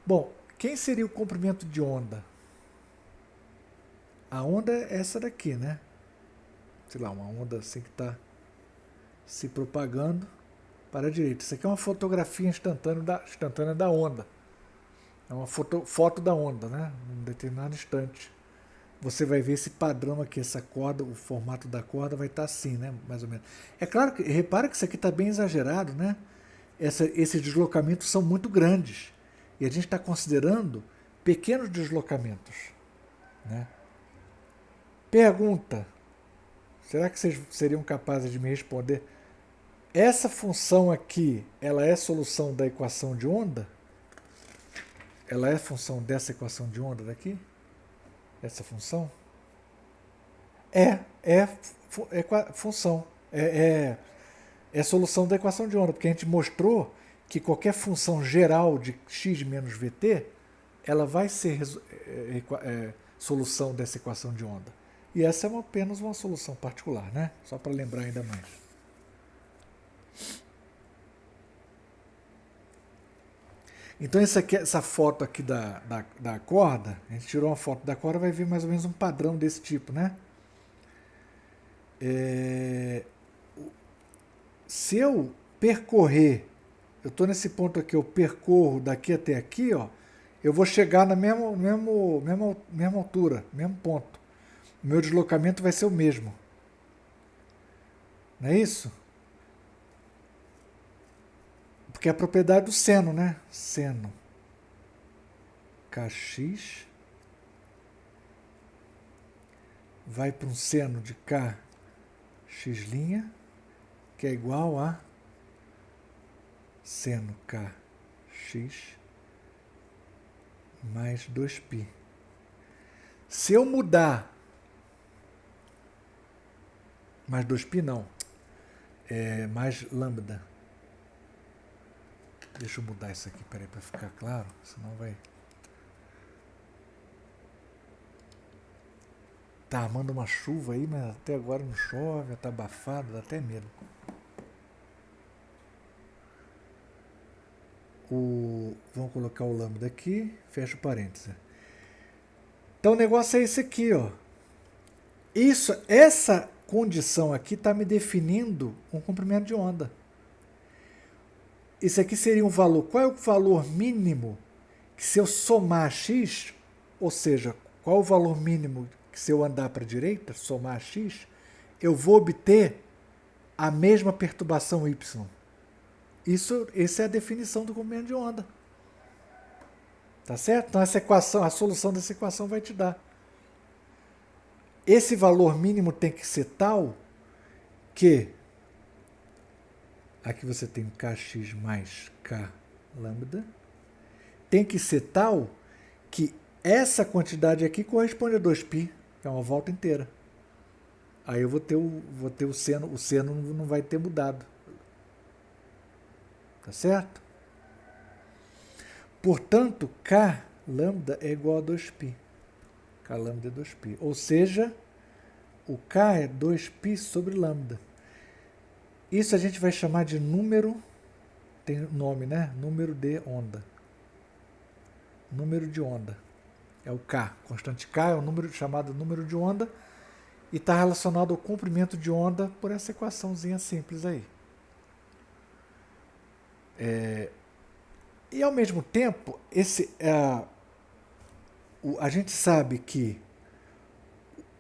Bom, quem seria o comprimento de onda? A onda é essa daqui, né? Sei lá, uma onda assim que está se propagando para a direita. Isso aqui é uma fotografia instantânea da onda. É uma foto da onda, né? Num determinado instante. Você vai ver esse padrão aqui, essa corda, o formato da corda vai estar assim, né? Mais ou menos. É claro que, repara que isso aqui está bem exagerado, né? Esses deslocamentos são muito grandes. E a gente está considerando pequenos deslocamentos, né? Pergunta. Será que vocês seriam capazes de me responder? Essa função aqui, ela é solução da equação de onda? Ela é função dessa equação de onda daqui? Essa função? É função. É solução da equação de onda, porque a gente mostrou que qualquer função geral de x menos vt, ela vai ser solução dessa equação de onda. E essa é apenas uma solução particular, né? Só para lembrar ainda mais. Então essa foto aqui da corda, a gente tirou uma foto da corda, vai ver mais ou menos um padrão desse tipo, né? Se eu percorrer, eu estou nesse ponto aqui, eu percorro daqui até aqui, ó, eu vou chegar na mesma altura, mesmo ponto. O meu deslocamento vai ser o mesmo. Não é isso? Porque é a propriedade do seno, né? Seno kx vai para um seno de kx', que é igual a seno kx mais 2π. Se eu mudar, mais 2π não, mais lambda. Deixa eu mudar isso aqui, peraí, para ficar claro, senão vai... Tá armando uma chuva aí, mas até agora não chove, tá abafado, dá até medo. Vamos colocar o lambda aqui, fecha o parênteses. Então o negócio é esse aqui, ó. Essa condição aqui está me definindo um comprimento de onda. Isso aqui seria um valor. Qual é o valor mínimo que, se eu somar x, ou seja, qual é o valor mínimo que, se eu andar para a direita, somar x, eu vou obter a mesma perturbação y? Essa é a definição do comprimento de onda. Tá certo? Então essa equação, a solução dessa equação vai te dar. Esse valor mínimo tem que ser tal que aqui você tem kx mais k lambda, tem que ser tal que essa quantidade aqui corresponde a 2π, que é uma volta inteira. Aí eu vou ter o seno não vai ter mudado. Tá certo? Portanto, k lambda é igual a 2π. K lambda é 2π. Ou seja, o k é 2π sobre lambda. Isso a gente vai chamar de número, tem nome, né? Número de onda. Número de onda. É o K. Constante K é o número chamado número de onda e está relacionado ao comprimento de onda por essa equaçãozinha simples aí. E ao mesmo tempo, a gente sabe que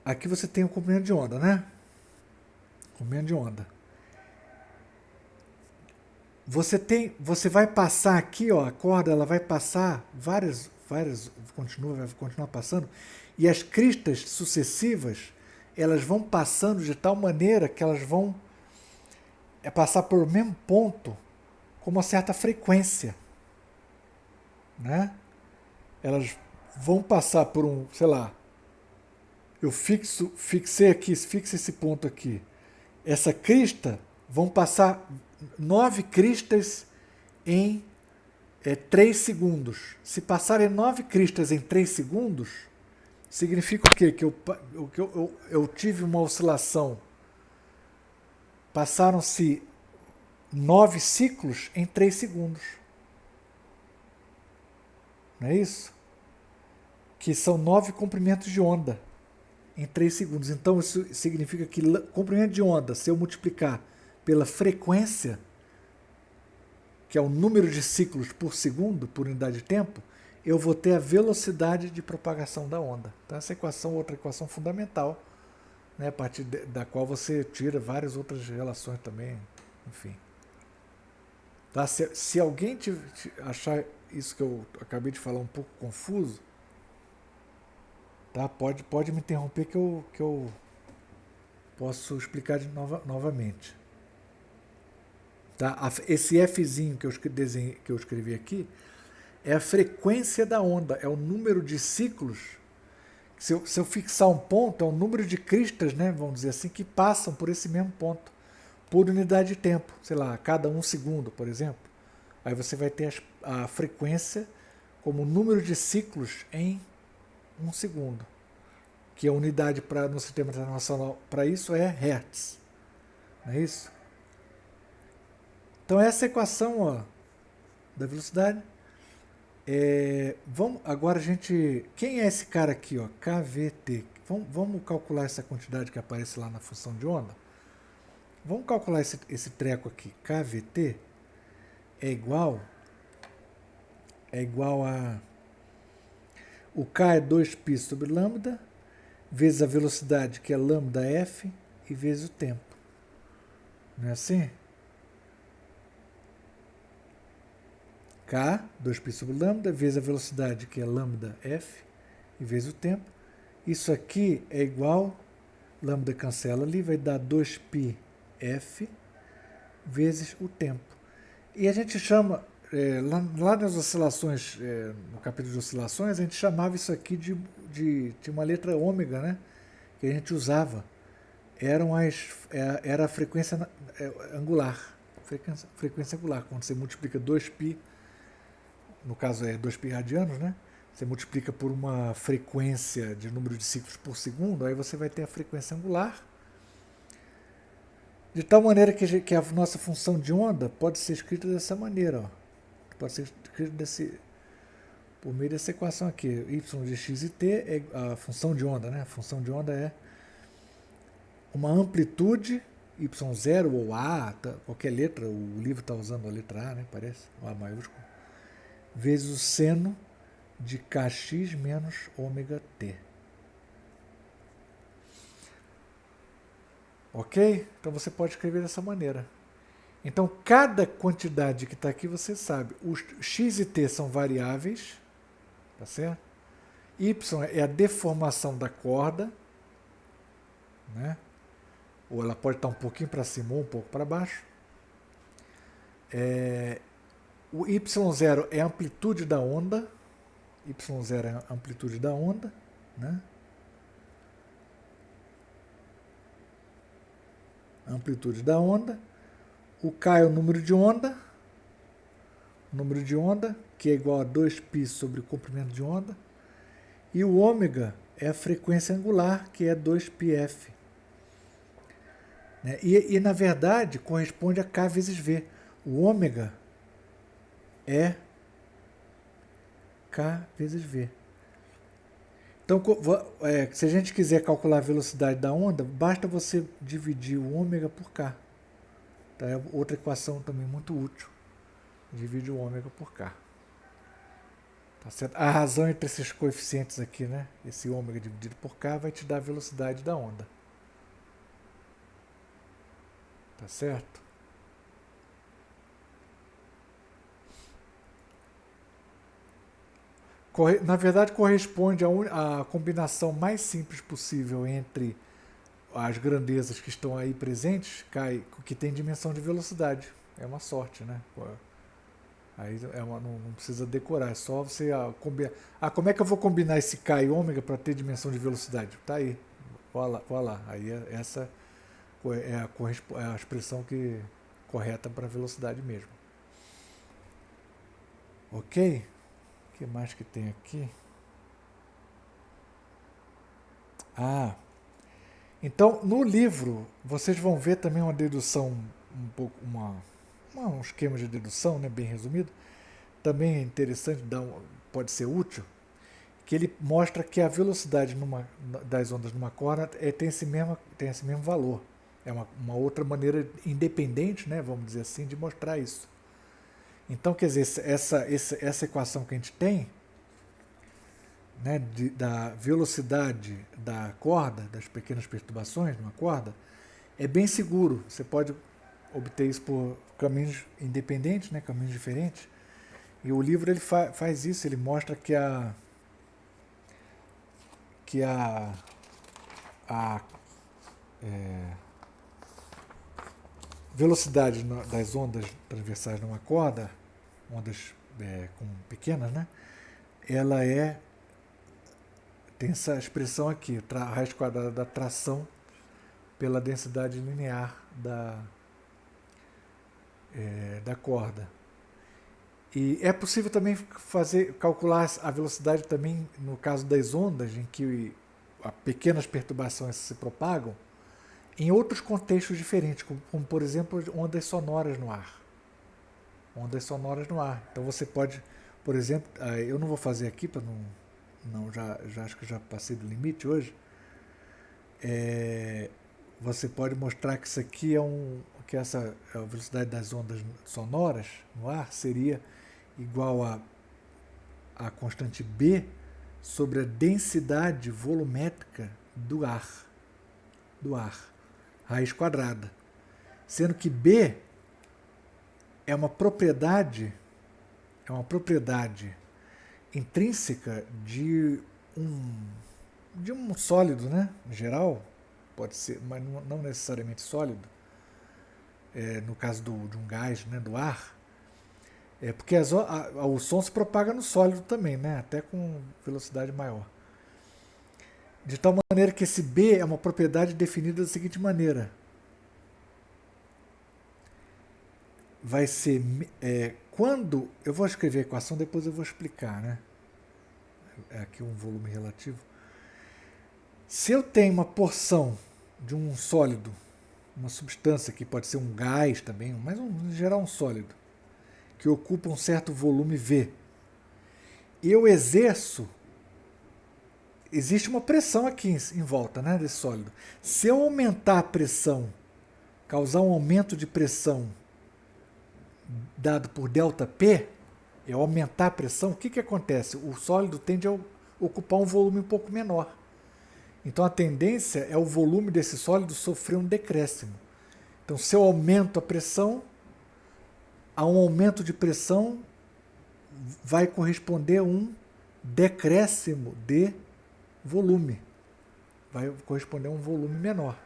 aqui você tem o comprimento de onda, né? Comprimento de onda. Você vai passar aqui, ó, a corda ela vai passar vai continuar passando, e as cristas sucessivas, elas vão passando de tal maneira que elas vão passar por o mesmo ponto com uma certa frequência, né? Elas vão passar por sei lá, eu fixei aqui, fixa esse ponto aqui. Essa crista vão passar 9 cristas em 3 segundos. Se passarem 9 cristas em 3 segundos, significa o quê? Que eu tive uma oscilação. Passaram-se 9 ciclos em 3 segundos. Não é isso? Que são 9 comprimentos de onda em 3 segundos. Então, isso significa que comprimento de onda, se eu multiplicar pela frequência, que é o número de ciclos por segundo, por unidade de tempo, eu vou ter a velocidade de propagação da onda. Então essa equação é outra equação fundamental, né, a partir da qual você tira várias outras relações também, enfim. Tá? Se alguém achar isso que eu acabei de falar um pouco confuso, tá? Pode me interromper que eu posso explicar novamente. Tá? Esse Fzinho que eu escrevi aqui é a frequência da onda, é o número de ciclos. Se eu fixar um ponto, é o número de cristas, né, vamos dizer assim, que passam por esse mesmo ponto, por unidade de tempo, sei lá, a cada 1 segundo, por exemplo. Aí você vai ter a frequência como número de ciclos em 1 segundo, que a unidade no sistema internacional para isso é Hertz. Não é isso? Então essa equação, ó, da velocidade. Agora quem é esse cara aqui, ó, KVT? Vamos calcular essa quantidade que aparece lá na função de onda? Vamos calcular esse treco aqui. KVT é igual a... O K é 2π sobre lambda, vezes a velocidade, que é lambda f, e vezes o tempo. Não é assim? K, 2π sobre lambda, vezes a velocidade, que é lambda f, e vezes o tempo. Isso aqui é igual, lambda cancela ali, vai dar 2π f vezes o tempo. E a gente chama, lá nas oscilações, no capítulo de oscilações, a gente chamava isso aqui de uma letra ômega, né? Que a gente usava. Era a frequência angular. Frequência angular, quando você multiplica 2π, no caso é 2π radianos, né? Você multiplica por uma frequência de número de ciclos por segundo, aí você vai ter a frequência angular. De tal maneira que a nossa função de onda pode ser escrita dessa maneira. Ó. Pode ser escrita por meio dessa equação aqui. Y de x e t é a função de onda, né? A função de onda é uma amplitude, y0 ou a, qualquer letra, o livro está usando a letra a, né? Parece, o a maiúsculo, vezes o seno de kx menos ômega t. Ok? Então você pode escrever dessa maneira. Então, cada quantidade que está aqui, você sabe. Os x e t são variáveis, tá certo? Y é a deformação da corda, né? Ou ela pode estar um pouquinho para cima ou um pouco para baixo. O y0 é a amplitude da onda. Y0 é a amplitude da onda, né? Amplitude da onda. O K é o número de onda, que é igual a 2π sobre o comprimento de onda. E o ômega é a frequência angular, que é 2πf. Né? E, na verdade, corresponde a K vezes V. O ômega é K vezes V. Então, se a gente quiser calcular a velocidade da onda, basta você dividir o ômega por K. Tá? É outra equação também muito útil. Divide o ômega por K. Tá certo? A razão entre esses coeficientes aqui, né? Esse ômega dividido por K vai te dar a velocidade da onda. Tá certo? Na verdade, corresponde à combinação mais simples possível entre as grandezas que estão aí presentes, que tem dimensão de velocidade. É uma sorte, né? Aí não precisa decorar, é só você combinar. Como é que eu vou combinar esse K e ômega para ter dimensão de velocidade? Tá aí. Vai lá. Aí essa é a expressão correta para velocidade mesmo. Ok? O que mais que tem aqui? Então, no livro, vocês vão ver também uma dedução, um esquema de dedução, né, bem resumido, também é interessante, pode ser útil, que ele mostra que a velocidade das ondas numa corda tem esse mesmo valor. É uma outra maneira independente, né, vamos dizer assim, de mostrar isso. Então, quer dizer, essa equação que a gente tem, né, da velocidade da corda, das pequenas perturbações numa corda, é bem seguro. Você pode obter isso por caminhos independentes, né, caminhos diferentes. E o livro ele faz isso, ele mostra que a velocidade das ondas transversais numa corda, ondas pequenas, né, ela tem essa expressão aqui, raiz quadrada da tração pela densidade linear da corda. E é possível também calcular a velocidade também no caso das ondas, em que pequenas perturbações se propagam, em outros contextos diferentes, como por exemplo ondas sonoras no ar. Ondas sonoras no ar. Então você pode, por exemplo, eu não vou fazer aqui para não já acho que já passei do limite hoje. Você pode mostrar que isso aqui que a velocidade das ondas sonoras no ar seria igual a constante B sobre a densidade volumétrica do ar, raiz quadrada. Sendo que B é uma propriedade intrínseca de um sólido, né? Em geral, pode ser, mas não necessariamente sólido. No caso de um gás, né? Do ar. Porque o som se propaga no sólido também, né? Até com velocidade maior. De tal maneira que esse B é uma propriedade definida da seguinte maneira. Vai ser... quando... Eu vou escrever a equação, depois eu vou explicar, né? É aqui um volume relativo. Se eu tenho uma porção de um sólido, uma substância que pode ser um gás também, mas em geral um sólido, que ocupa um certo volume V, eu exerço, existe uma pressão aqui em volta, né, desse sólido. Se eu aumentar a pressão, causar um aumento de pressão dado por ΔP, eu aumentar a pressão, o que acontece? O sólido tende a ocupar um volume um pouco menor. Então a tendência é o volume desse sólido sofrer um decréscimo. Então se eu aumento a pressão, a um aumento de pressão vai corresponder a um decréscimo de volume. Vai corresponder a um volume menor.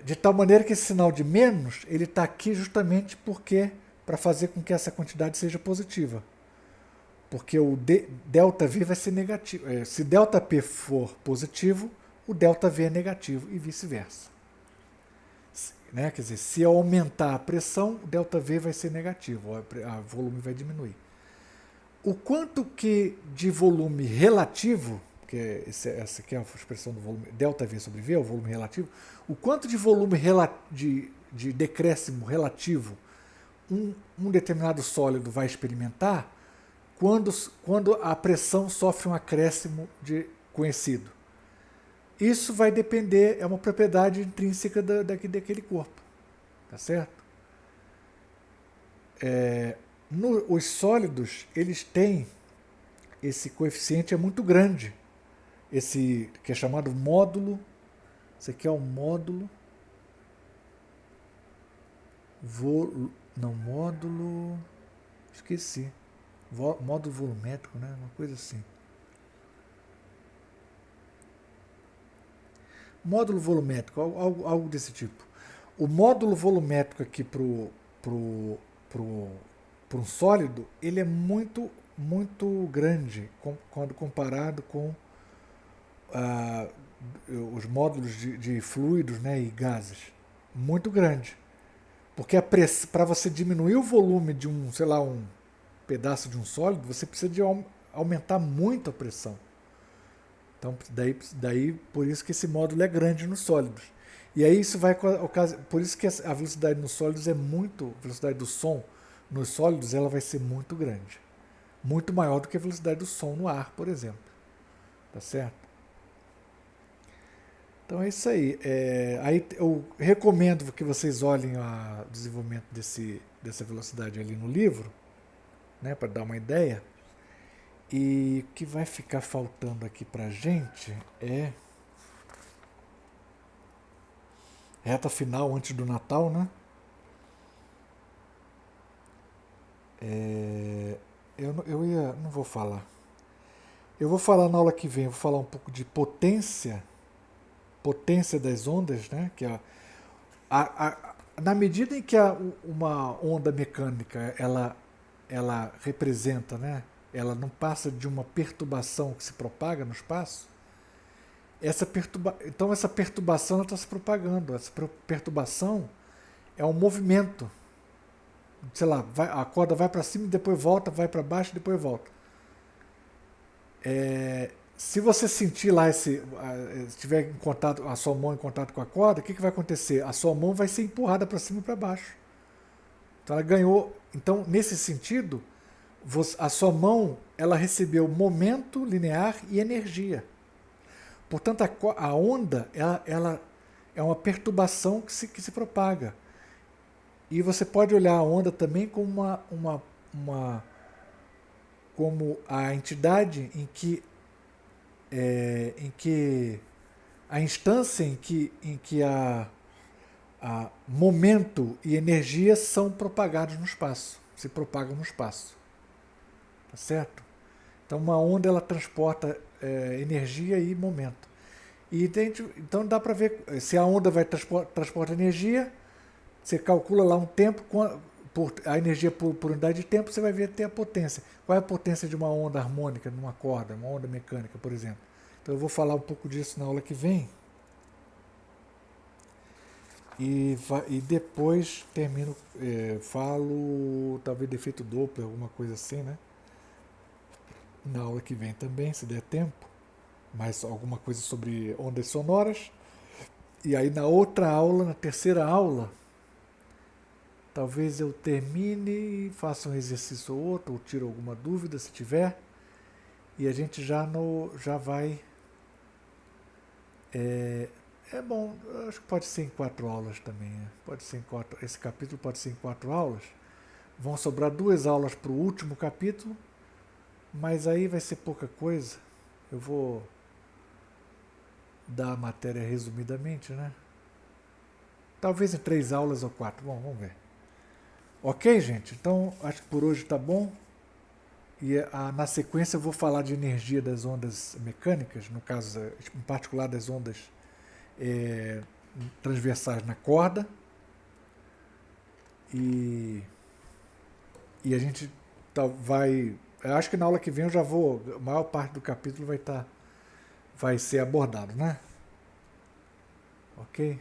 De tal maneira que esse sinal de menos ele está aqui justamente para fazer com que essa quantidade seja positiva. Porque o ΔV vai ser negativo. Se ΔP for positivo, o ΔV é negativo e vice-versa. Né? Quer dizer, se eu aumentar a pressão, o ΔV vai ser negativo, o volume vai diminuir. O quanto que de volume relativo, que essa aqui é a expressão do volume, ΔV sobre V, é o volume relativo, o quanto de volume de decréscimo relativo um determinado sólido vai experimentar quando a pressão sofre um acréscimo conhecido. Isso vai depender, é uma propriedade intrínseca daquele corpo. Tá certo? Os sólidos, eles têm esse coeficiente é muito grande. Esse que é chamado módulo. Isso aqui é o módulo. Módulo. Esqueci. Módulo volumétrico, né? Uma coisa assim. Módulo volumétrico, algo desse tipo. O módulo volumétrico aqui para um sólido, ele é muito, muito grande quando comparado com os módulos de fluidos, né, e gases. Muito grande. Porque para você diminuir o volume de um pedaço de um sólido, você precisa de aumentar muito a pressão. Então, daí por isso que esse módulo é grande nos sólidos. E aí isso vai por isso que a velocidade nos sólidos a velocidade do som nos sólidos ela vai ser muito grande. Muito maior do que a velocidade do som no ar, por exemplo. Tá certo? Então é isso aí. Aí eu recomendo que vocês olhem o desenvolvimento dessa velocidade ali no livro, né, para dar uma ideia. E o que vai ficar faltando aqui para gente é reta final antes do Natal, né? Não vou falar. Eu vou falar na aula que vem, vou falar um pouco de potência das ondas, né? Que na medida em que uma onda mecânica ela representa, né? Ela não passa de uma perturbação que se propaga no espaço. Então essa perturbação está se propagando. Essa perturbação é um movimento. Sei lá, a corda vai para cima e depois volta, vai para baixo e depois volta. Se você sentir lá, estiver em contato, a sua mão em contato com a corda, o que vai acontecer? A sua mão vai ser empurrada para cima e para baixo. Então ela ganhou. Então, nesse sentido, a sua mão ela recebeu momento linear e energia. Portanto, a onda ela é uma perturbação que se propaga. E você pode olhar a onda também como como a entidade em que a instância em que a momento e energia são propagados no espaço, se propagam no espaço. Tá certo? Então uma onda ela transporta energia e momento. Então dá para ver se a onda vai transportar energia, você calcula lá um tempo, a energia por unidade de tempo, você vai ver até a potência. Qual é a potência de uma onda harmônica, numa corda, uma onda mecânica, por exemplo. Então eu vou falar um pouco disso na aula que vem. E depois termino, falo talvez de efeito Doppler, alguma coisa assim, né? Na aula que vem também, se der tempo. Mais alguma coisa sobre ondas sonoras. E aí na outra aula, na terceira aula, talvez eu termine, faça um exercício ou outro, ou tiro alguma dúvida se tiver. E a gente já vai... bom, eu acho que pode ser em 4 aulas também. Né? Pode ser esse capítulo pode ser em 4 aulas. Vão sobrar 2 aulas para o último capítulo, mas aí vai ser pouca coisa. Eu vou dar a matéria resumidamente, né? Talvez em 3 aulas ou 4. Bom, vamos ver. Ok, gente? Então, acho que por hoje está bom. E na sequência eu vou falar de energia das ondas mecânicas, no caso, em particular das ondas transversais na corda. E a gente vai... Eu acho que na aula que vem eu já vou... A maior parte do capítulo vai ser abordado, né? Ok?